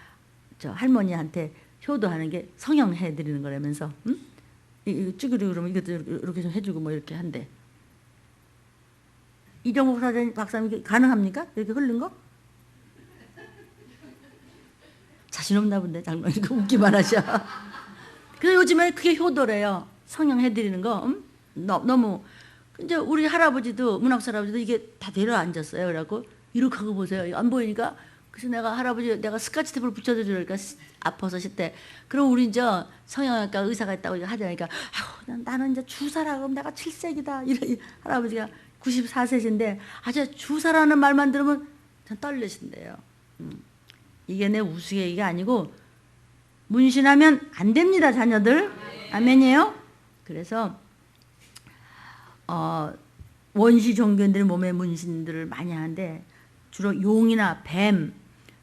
저 할머니한테 효도하는 게 성형해 드리는 거라면서 이거 찌그리 그러면 이것도 이렇게 좀 해주고 뭐 이렇게 한대. 이정복 박사님 가능합니까? 이렇게 흘린 거? 자신 없나 본데 장로님 웃기만 하셔. 그래서 요즘에 그게 효도래요. 성형해 드리는 거. 너무 이제 우리 할아버지도 문학사 할아버지도 이게 다 내려앉았어요. 그래갖고 이렇게 하고 보세요. 안 보이니까. 그래서 내가 할아버지 내가 스카치 테이프를 붙여드리니까 아파서 싶대. 그럼 우리 이제 성형외과 의사가 있다고 하자니까 나는 이제 주사라 그럼 내가 7세기다. 이래 할아버지가 94세신데 아주 주사라는 말만 들으면 전 떨리신대요. 이게 내 우스갯이가 아니고 문신하면 안 됩니다, 자녀들. 아멘이에요. 그래서 원시 종교인들이 몸에 문신들을 많이 하는데 주로 용이나 뱀,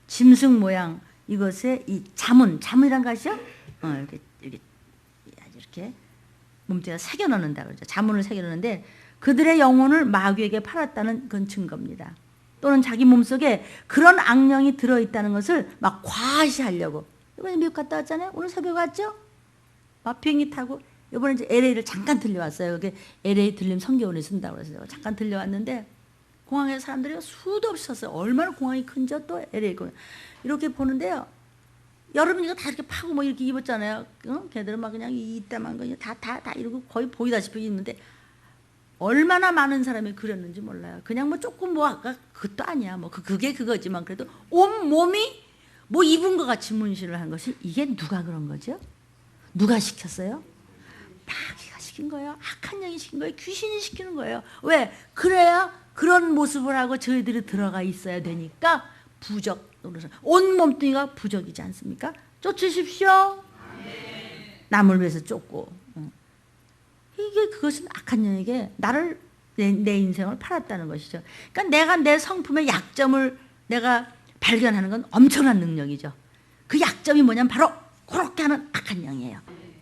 짐승 모양 이것에 이 자문이란 거 아시죠? 이렇게 몸뚱이에 새겨 넣는다 그러죠. 자문을 새겨 넣는데 그들의 영혼을 마귀에게 팔았다는 그건 증거입니다. 또는 자기 몸속에 그런 악령이 들어있다는 것을 막 과시하려고. 이번에 미국 갔다 왔잖아요. 오늘 새벽에 왔죠? 막 비행기 타고 이번에 이제 LA를 잠깐 들려왔어요. 그게 LA 들림 성교원이 쓴다고 그래서 잠깐 들려왔는데 공항에 사람들이 수도 없이 섰어요. 얼마나 공항이 큰지 또 LA 공항. 이렇게 보는데요. 여러분 이거 다 이렇게 파고 뭐 이렇게 입었잖아요. 걔들은 막 그냥 이따만 거 다 이러고 거의 보이다시피 입는데 얼마나 많은 사람이 그렸는지 몰라요. 그냥 뭐 조금 뭐 아까 그것도 아니야. 뭐 그게 그거지만 그래도 온 몸이 뭐 입은 것 같이 문신을 한 것이 이게 누가 그런 거죠? 누가 시켰어요? 마귀가 시킨 거예요. 악한 영이 시킨 거예요. 귀신이 시키는 거예요. 왜? 그래야 그런 모습을 하고 저희들이 들어가 있어야 되니까 부적 노릇을. 온 몸뚱이가 부적이지 않습니까? 쫓으십시오. 남을 위해서 쫓고. 이게 그것은 악한 영에게 나를 내 인생을 팔았다는 것이죠. 그러니까 내가 내 성품의 약점을 내가 발견하는 건 엄청난 능력이죠. 그 약점이 뭐냐면 바로 그렇게 하는 악한 영이에요.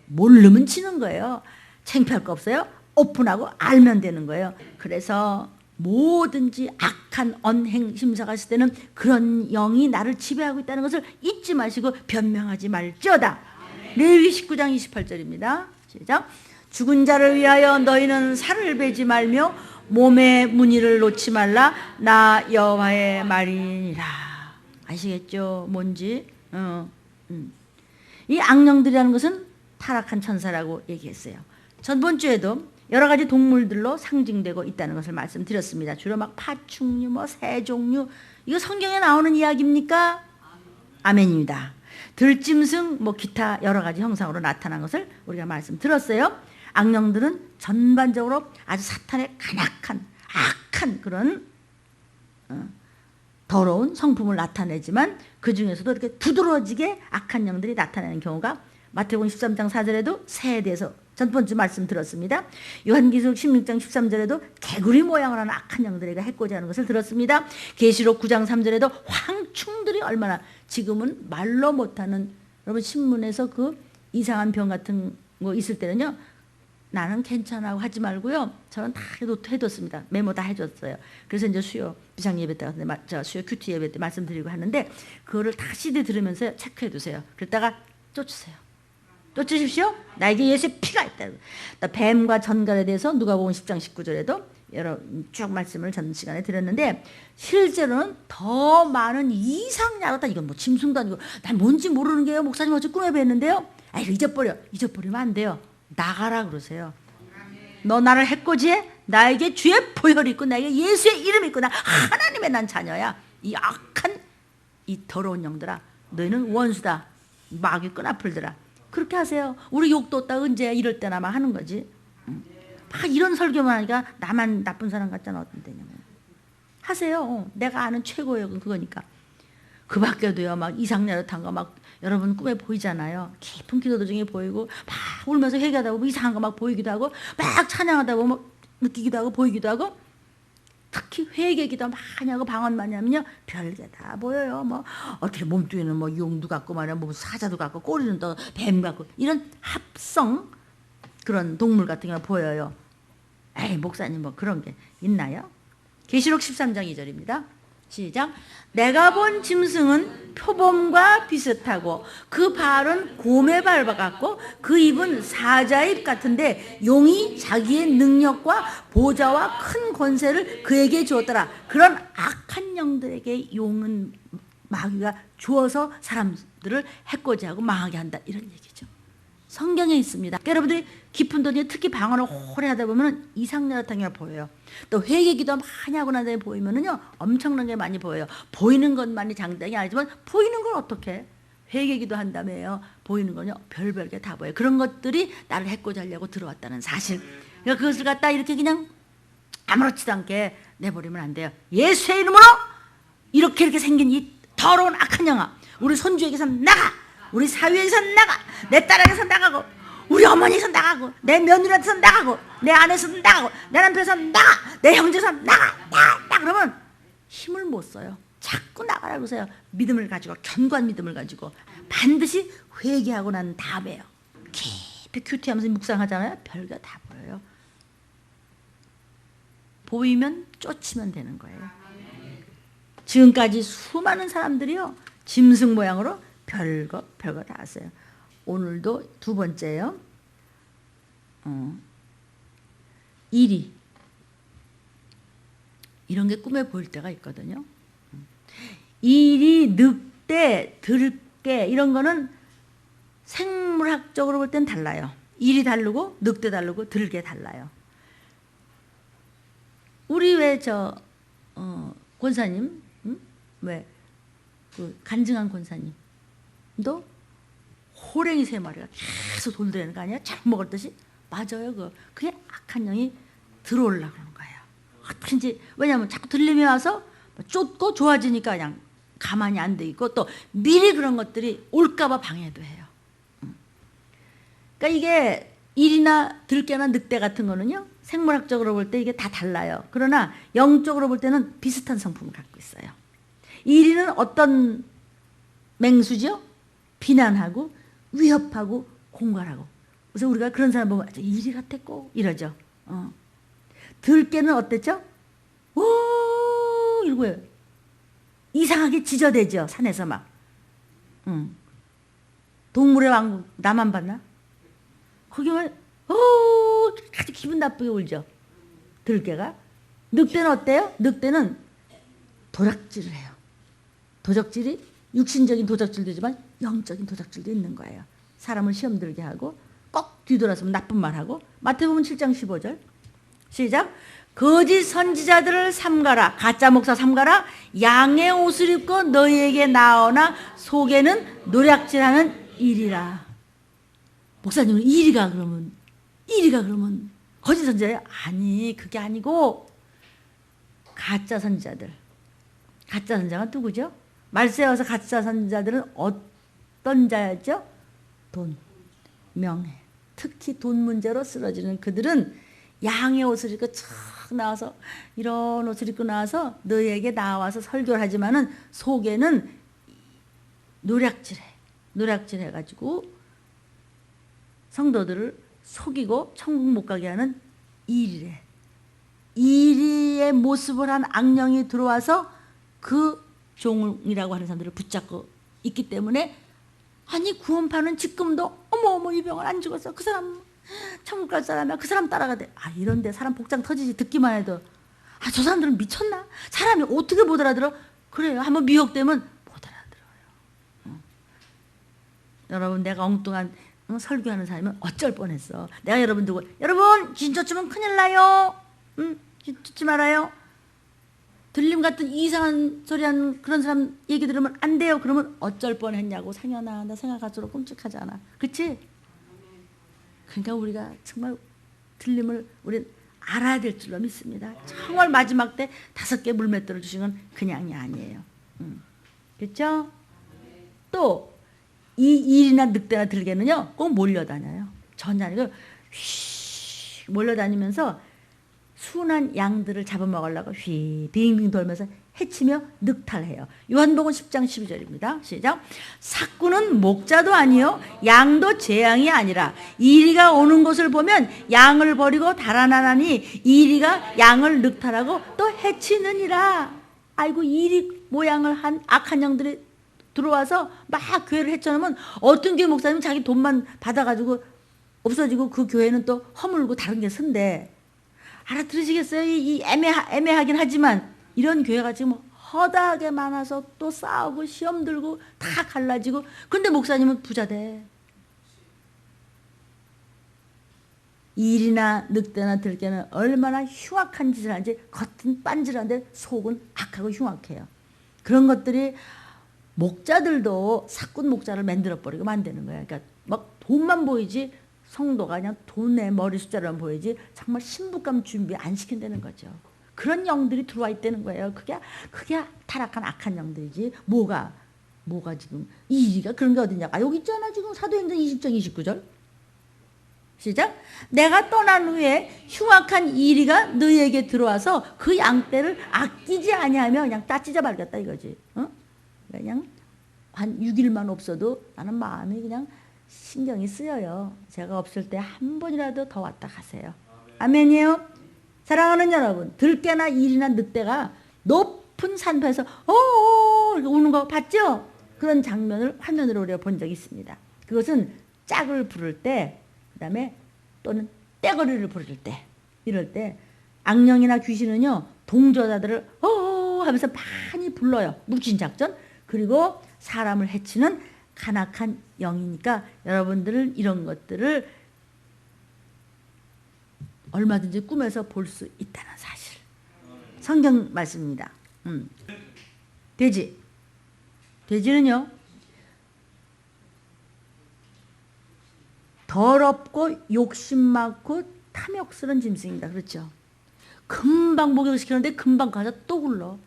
모르면 치는 거예요. 창피할 거 없어요. 오픈하고 알면 되는 거예요. 그래서 뭐든지 악한 언행 심사가 있을 때는 그런 영이 나를 지배하고 있다는 것을 잊지 마시고 변명하지 말지어다. 레위기 19장 28절입니다. 시작. 죽은 자를 위하여 너희는 살을 베지 말며 몸의 문의를 놓지 말라. 나 여호와의 말이니라. 아시겠죠? 뭔지? 이 악령들이라는 것은 타락한 천사라고 얘기했어요. 전번 주에도 여러 가지 동물들로 상징되고 있다는 것을 말씀드렸습니다. 주로 막 파충류, 뭐 새 종류, 이거 성경에 나오는 이야기입니까? 아멘입니다. 들짐승, 뭐 기타 여러 가지 형상으로 나타난 것을 우리가 말씀드렸어요. 악령들은 전반적으로 아주 사탄의 간악한, 악한 그런 더러운 성품을 나타내지만 그 중에서도 이렇게 두드러지게 악한 영들이 나타나는 경우가 마태복음 13장 4절에도 새에 대해서 전번주 말씀 들었습니다. 요한계시록 16장 13절에도 개구리 모양을 하는 악한 영들에게 해코지 하는 것을 들었습니다. 계시록 9장 3절에도 황충들이 얼마나 지금은 말로 못하는, 여러분 신문에서 그 이상한 병 같은 거 있을 때는요, 나는 괜찮아고 하지 말고요, 저는 다 해뒀습니다. 메모 다 해줬어요. 그래서 이제 수요 비상 예배 때, 수요 큐티 예배 때 말씀드리고 하는데 그거를 다 CD 들으면서 체크해 두세요. 그랬다가 쫓으세요. 쫓으십시오. 나에게 예수의 피가 있다. 뱀과 전갈에 대해서 누가복음 10장 19절에도 여러 쭉 말씀을 전 시간에 드렸는데, 실제로는 더 많은 이상야로다. 이건 뭐 짐승도 아니고 난 뭔지 모르는 게요. 목사님 어제 꿈에 뵀는데요. 아, 이거 잊어버리면 안 돼요. 나가라 그러세요. 너 나를 해코지해? 나에게 주의 보혈이 있고 나에게 예수의 이름이 있고 나 하나님의 난 자녀야. 이 악한 이 더러운 영들아, 너희는 원수다. 마귀 끈아풀들아. 그렇게 하세요. 우리 욕도 없다 언제 이럴 때나 막 하는 거지. 막 이런 설교만 하니까 나만 나쁜 사람 같잖아. 어떤 때냐면 하세요. 내가 아는 최고의 욕은 그거니까. 그 밖에도요, 막 이상야릇한 거 막 여러분 꿈에 보이잖아요. 깊은 기도 중에 보이고 막 울면서 회개하다 보고 이상한 거 막 보이기도 하고 막 찬양하다 보고 막 느끼기도 하고 보이기도 하고, 특히 회개기도 많이 하고 방언 많이 하면요 별게 다 보여요. 뭐 어떻게 몸뚱이는 뭐 용도 같고 말이야, 뭐 사자도 같고 꼬리는 또 뱀 같고 이런 합성 그런 동물 같은 게 보여요. 에이 목사님 뭐 그런 게 있나요? 계시록 13장 2절입니다. 시작. 내가 본 짐승은 표범과 비슷하고 그 발은 곰의 발과 같고 그 입은 사자의 입 같은데 용이 자기의 능력과 보좌와 큰 권세를 그에게 주었더라. 그런 악한 영들에게 용은 마귀가 주어서 사람들을 해코지하고 망하게 한다, 이런 얘기죠. 성경에 있습니다. 그러니까 여러분들이 깊은 돈이 특히 방언을 오래 하다 보면 이상야릇한 보여요. 또 회개기도 많이 하고 난 다음에 보이면은요 엄청난 게 많이 보여요. 보이는 것만이 장당이 아니지만 보이는 건 어떻게? 회개기도 한다며요. 보이는 건요 별별 게 다 보여요. 그런 것들이 나를 해코지 하려고 들어왔다는 사실. 그러니까 그것을 갖다 이렇게 그냥 아무렇지도 않게 내버리면 안 돼요. 예수의 이름으로 이렇게 생긴 이 더러운 악한 영아, 우리 손주에게서 나가, 우리 사위에게서 나가, 내 딸에게서 나가고, 우리 어머니에서 나가고, 내 며느리한테서 나가고, 내 아내에서 나가고, 내 남편에서 나가, 내 형제에서 나가. 그러면 힘을 못 써요. 자꾸 나가라고 하세요. 믿음을 가지고, 견고한 믿음을 가지고 반드시 회개하고 난 다음에요. 깊이 큐티하면서 묵상하잖아요. 별거 다 보여요. 보이면 쫓으면 되는 거예요. 지금까지 수많은 사람들이요 짐승 모양으로 별거 다 하세요. 오늘도 두 번째요. 일이 이런 게 꿈에 보일 때가 있거든요. 일이, 늑대, 들깨 이런 거는 생물학적으로 볼 땐 달라요. 일이 다르고 늑대 다르고 들깨 달라요. 우리 왜 권사님, 왜 그 간증한 권사님도 호랭이 3마리가 계속 돌더라는 거 아니야? 잘 먹을 듯이. 맞아요. 그게 악한 영이 들어오려고 그러는 거예요. 어떻게든지. 왜냐하면 자꾸 들림이 와서 쫓고 좋아지니까 그냥 가만히 안 돼 있고 또 미리 그런 것들이 올까봐 방해도 해요. 그러니까 이게 일이나 들깨나 늑대 같은 거는요 생물학적으로 볼 때 이게 다 달라요. 그러나 영적으로 볼 때는 비슷한 성품을 갖고 있어요. 일이는 어떤 맹수죠? 비난하고 위협하고 공갈하고. 그래서 우리가 그런 사람 보면 일이 같았고 이러죠. 들깨는 어땠죠? 오 이러고요. 이상하게 지저대죠. 산에서 막. 동물의 왕국 나만 봤나? 거기만 아주 기분 나쁘게 울죠. 들깨가. 늑대는 어때요? 늑대는 도적질을 해요. 도적질이 육신적인 도적질도 있지만 영적인 도적질도 있는 거예요. 사람을 시험 들게 하고 꼭 뒤돌아서면 나쁜 말하고. 마태복음 7장 15절 시작. 거짓 선지자들을 삼가라. 가짜 목사 삼가라. 양의 옷을 입고 너희에게 나오나 속에는 노략질하는 일이라. 목사님은 이리가 그러면 거짓 선지자예요? 아니 그게 아니고 가짜 선지자들. 가짜 선지자가 누구죠? 말세에 와서 가짜 선지자들은 어떤 자였죠? 돈, 명예, 특히 돈 문제로 쓰러지는 그들은 양의 옷을 입고 촥 나와서 이런 옷을 입고 나와서 너희에게 나와서 설교를 하지만은 속에는 노략질해가지고 성도들을 속이고 천국 못 가게 하는 이리래. 이리의 모습을 한 악령이 들어와서 그 종이라고 하는 사람들을 붙잡고 있기 때문에 아니 구원파는 지금도 어머 이 병을 안 죽었어. 그 사람 천국 갈 사람이야. 그 사람 따라가대. 이런데 사람 복장 터지지. 듣기만 해도 저 사람들은 미쳤나? 사람이 어떻게 못 알아들어? 그래요. 한번 미혹되면 못 알아들어요. 여러분 내가 엉뚱한 설교하는 사람은 어쩔 뻔했어. 내가 여러분 두고 여러분 귀신 쫓으면 큰일 나요. 귀신 쫓지 말아요. 들림 같은 이상한 소리 하는 그런 사람 얘기 들으면 안 돼요. 그러면 어쩔 뻔했냐고. 상현아 나 생각할수록 끔찍하잖아. 그렇지? 그러니까 우리가 정말 들림을 우리 알아야 될 줄로 믿습니다. 정말 마지막 때 5개 물맷돌을 주신 건 그냥이 아니에요. 그렇죠? 또 이 일이나 늑대나 들개는요 꼭 몰려다녀요. 전혀 아니고 휘 몰려다니면서 순한 양들을 잡아먹으려고 휘 빙빙 돌면서 해치며 늑탈해요. 요한복음 10장 12절입니다. 시작. 삭구는 목자도 아니요 양도 재앙이 아니라 이리가 오는 것을 보면 양을 버리고 달아나라니 이리가 양을 늑탈하고 또 해치느니라. 아이고 이리 모양을 한 악한 영들이 들어와서 막 교회를 해쳐놓으면 어떤 교회 목사님은 자기 돈만 받아가지고 없어지고 그 교회는 또 허물고 다른 게 쓴대. 알아들으시겠어요? 이 애매하긴 하지만 이런 교회가 지금 허다하게 많아서 또 싸우고 시험 들고 다 갈라지고. 근데 목사님은 부자돼. 일이나 늑대나 들깨는 얼마나 흉악한 짓을 하는지 겉은 빤질한데 속은 악하고 흉악해요. 그런 것들이 목자들도 사꾼 목자를 만들어버리고 만드는 거예요. 그러니까 막 돈만 보이지 성도가 그냥 돈에 머리 숫자로만 보이지 정말 신부감 준비 안 시킨다는 거죠. 그런 영들이 들어와 있다는 거예요. 그게 타락한 악한 영들이지. 뭐가 지금 이리가 그런 게 어딨냐. 아, 여기 있잖아. 지금 사도행전 20장 29절. 시작. 내가 떠난 후에 흉악한 이리가 너희에게 들어와서 그 양떼를 아끼지 아니하며 그냥 따지자 말겠다 이거지. 그냥 한 6일만 없어도 나는 마음이 그냥 신경이 쓰여요. 제가 없을 때 한 번이라도 더 왔다 가세요. 아멘이에요. 사랑하는 여러분, 들깨나 일이나 늑대가 높은 산파에서 이렇게 우는 거 봤죠? 그런 장면을 화면으로 우리가 본 적이 있습니다. 그것은 짝을 부를 때, 그 다음에 또는 떼거리를 부를 때, 이럴 때 악령이나 귀신은요 동조자들을 하면서 많이 불러요. 묵신작전. 그리고 사람을 해치는 간악한 영이니까 여러분들은 이런 것들을 얼마든지 꿈에서 볼 수 있다는 사실. 성경 말씀입니다. 돼지는요 더럽고 욕심 많고 탐욕스러운 짐승입니다. 그렇죠? 금방 목욕시키는데 금방 가서 또 굴러.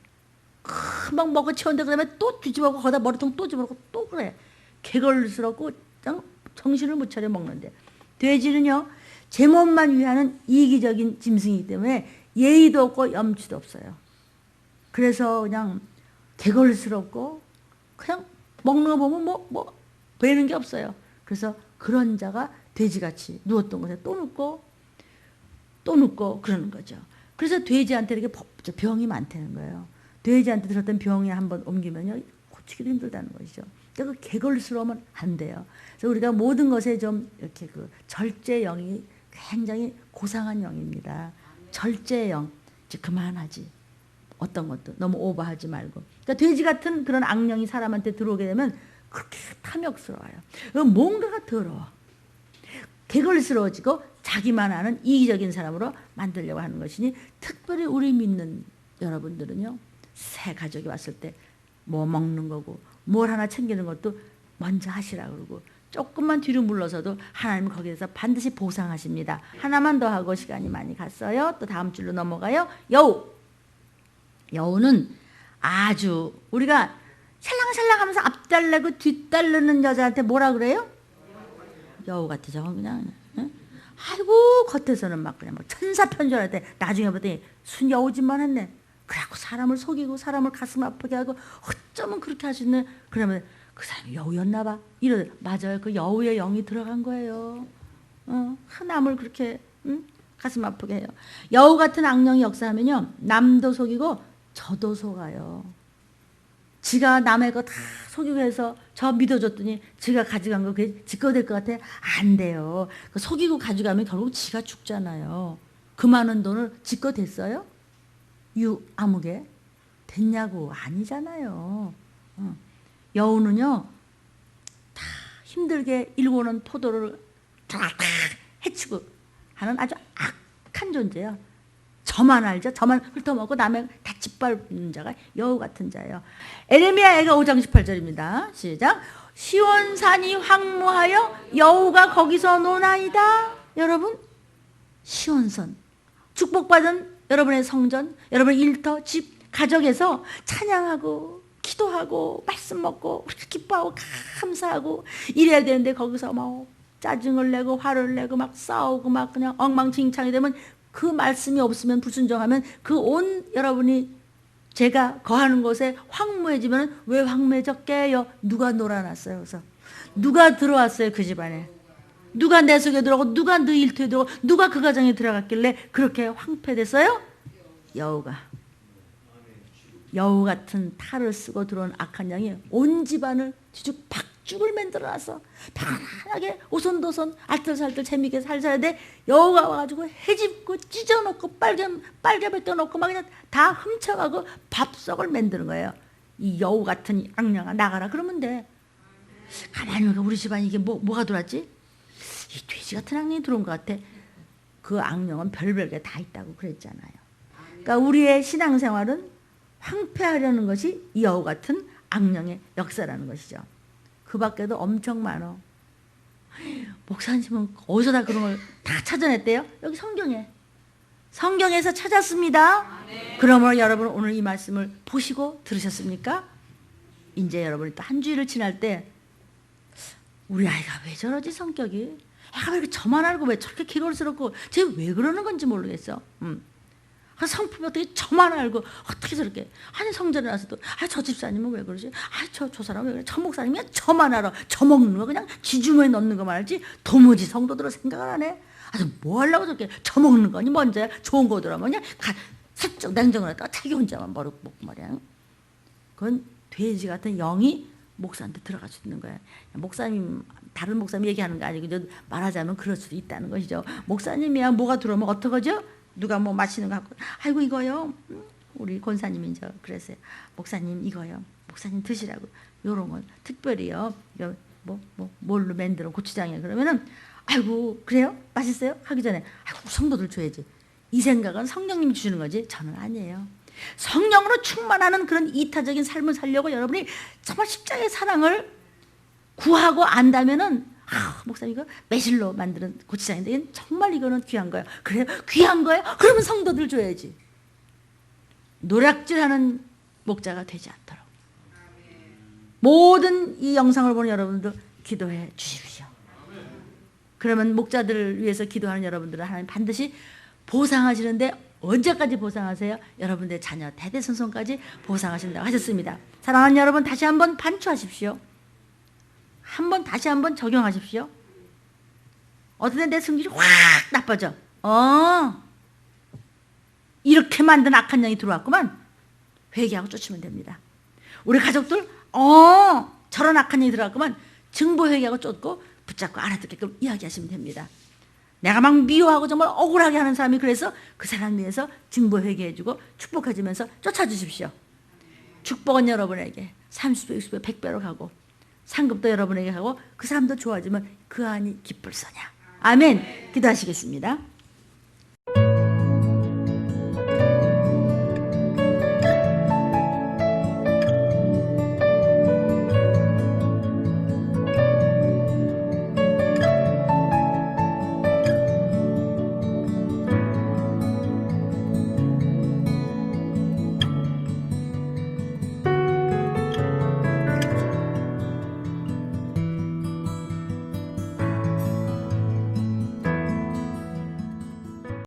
금방 먹어 채웠는데 그 다음에 또 뒤집어고 거기다 머리통 또 집어넣고 또 그래. 개걸스럽고 정신을 못 차려 먹는데. 돼지는요 제 몸만 위하는 이기적인 짐승이기 때문에 예의도 없고 염치도 없어요. 그래서 그냥 개걸스럽고 그냥 먹는 거 보면 뭐 배는 게 없어요. 그래서 그런 자가 돼지같이 누웠던 곳에 또 눕고 그러는 거죠. 그래서 돼지한테 이렇게 병이 많다는 거예요. 돼지한테 들었던 병에 한번 옮기면요 고치기도 힘들다는 것이죠. 그러니까 그 개걸스러우면 안 돼요. 그래서 우리가 모든 것에 좀 이렇게 그 절제영이 굉장히 고상한 영입니다. 절제영 이제 그만하지. 어떤 것도 너무 오버하지 말고. 그러니까 돼지 같은 그런 악령이 사람한테 들어오게 되면 그렇게 탐욕스러워요. 뭔가가 더러워. 개걸스러워지고 자기만 아는 이기적인 사람으로 만들려고 하는 것이니 특별히 우리 믿는 여러분들은요. 새 가족이 왔을 때 뭐 먹는 거고 뭘 하나 챙기는 것도 먼저 하시라 그러고 조금만 뒤로 물러서도 하나님은 거기에서 반드시 보상하십니다. 하나만 더 하고 시간이 많이 갔어요. 또 다음 줄로 넘어가요. 여우는 아주 우리가 샬랑샬랑하면서 앞달래고 뒷달르는 여자한테 뭐라 그래요? 여우 같아 저건 그냥. 응? 아이고 겉에서는 막 그냥 막 천사편지할 때 나중에 보더니 순여우짓만 했네. 그래갖고 사람을 속이고 사람을 가슴 아프게 하고 어쩌면 그렇게 하시는. 그러면 그 사람이 여우였나 봐. 맞아요. 그 여우의 영이 들어간 거예요. 남을 그렇게 가슴 아프게 해요. 여우 같은 악령이 역사하면요 남도 속이고 저도 속아요. 지가 남의 거 다 속이고 해서 저 믿어줬더니 지가 가져간 거 그게 지 거 될 것 같아? 안 돼요. 그 속이고 가져가면 결국 지가 죽잖아요. 그 많은 돈을 지 거 됐어요? 아무개 됐냐고. 아니잖아요. 여우는요 다 힘들게 일궈놓은 포도를 다 해치고 하는 아주 악한 존재예요. 저만 알죠. 저만 훑어먹고 남의 다 짓밟는 자가 여우 같은 자예요. 에레미야 5장 18절입니다. 시작. 시온산이 황무하여 여우가 거기서 노나이다. 여러분 시온산 축복받은 여러분의 성전, 여러분의 일터, 집, 가족에서 찬양하고 기도하고 말씀 먹고 우리가 기뻐하고 감사하고 이래야 되는데 거기서 막 짜증을 내고 화를 내고 막 싸우고 막 그냥 엉망진창이 되면 그 말씀이 없으면 불순종하면 그 온 여러분이 제가 거하는 곳에 황무해지면 왜 황무해졌게요? 누가 놀아놨어요? 그래서 누가 들어왔어요? 그 집안에 누가 내 속에 들어오고 누가 너 일터에 들어오고 누가 그 가정에 들어갔길래 그렇게 황폐됐어요? 여우 같은 탈을 쓰고 들어온 악한 양이 온 집안을 뒤죽박죽을 만들어놔서 편안하게 오손도손 알뜰살뜰 재미있게 살아야 돼. 여우가 와가지고 해집고 찢어놓고 빨개 벗겨놓고 막 그냥 다 훔쳐가고 밥석을 만드는 거예요. 이 여우 같은 악령아 나가라 그러면 돼. 가만히 보니까 우리 집안에 이게 뭐가 들어왔지? 이 돼지 같은 악령이 들어온 것 같아. 그 악령은 별별 게 다 있다고 그랬잖아요. 그러니까 우리의 신앙생활은 황폐하려는 것이 이와 같은 악령의 역사라는 것이죠. 그 밖에도 엄청 많어. 목사님은 어디서 다 그런 걸 다 찾아냈대요? 여기 성경에. 성경에서 찾았습니다. 그러므로 여러분 오늘 이 말씀을 보시고 들으셨습니까? 이제 여러분이 또 한 주일을 지날 때 우리 아이가 왜 저러지 성격이? 애가 왜 이렇게 저만 알고 왜 저렇게 기골스럽고 쟤 왜 그러는 건지 모르겠어. 성품이 어떻게 저만 알고 어떻게 저렇게 아니 성전에 나서도 저 집사님은 왜 그러지? 저 사람은 왜 그래? 저 목사님이 저만 알아. 저 먹는 거 그냥 지주머니에 넣는 거만 알지 도무지 성도들은 생각을 안 해. 뭐 하려고 저렇게 저 먹는 거니 먼저야. 좋은 거 들어면 그냥 살짝 냉장고에 넣다가 자기 혼자만 먹고 말이야. 그건 돼지 같은 영이 목사한테 들어갈 수 있는 거야. 목사님 다른 목사님 얘기하는 거 아니고 말하자면 그럴 수도 있다는 것이죠. 목사님이야 뭐가 들어오면 어떡하죠? 누가 뭐 마시는 거 갖고 아이고 이거요. 우리 권사님이 저 그랬어요. 목사님 이거요. 목사님 드시라고. 요런 건 특별히요. 이거 뭘로 만들어 고추장에 그러면은 아이고 그래요? 맛있어요? 하기 전에 아이고 성도들 줘야지. 이 생각은 성령님이 주시는 거지 저는 아니에요. 성령으로 충만하는 그런 이타적인 삶을 살려고 여러분이 정말 십자가의 사랑을 구하고 안다면은 목사님 이거 매실로 만드는 고추장인데 정말 이거는 귀한 거야. 그래요? 귀한 거야? 그러면 성도들 줘야지. 노략질하는 목자가 되지 않도록 모든 이 영상을 보는 여러분도 기도해 주십시오. 그러면 목자들을 위해서 기도하는 여러분들은 하나님 반드시 보상하시는데 언제까지 보상하세요? 여러분들의 자녀 대대손손까지 보상하신다고 하셨습니다. 사랑하는 여러분 다시 한번 반추하십시오. 다시 한번 적용하십시오. 어떤 때 내 성질이 확 나빠져. 이렇게 만든 악한 영이 들어왔구만. 회개하고 쫓으면 됩니다. 우리 가족들 저런 악한 영이 들어왔구만. 증보 회개하고 쫓고 붙잡고 알아듣게끔 이야기하시면 됩니다. 내가 막 미워하고 정말 억울하게 하는 사람이 그래서 그 사람 위해서 증보 회개해주고 축복해주면서 쫓아주십시오. 축복은 여러분에게 30배, 60배, 100배로 가고 상급도 여러분에게 가고 그 사람도 좋아지면 그 안이 기쁠 서냐. 아멘. 기도하시겠습니다.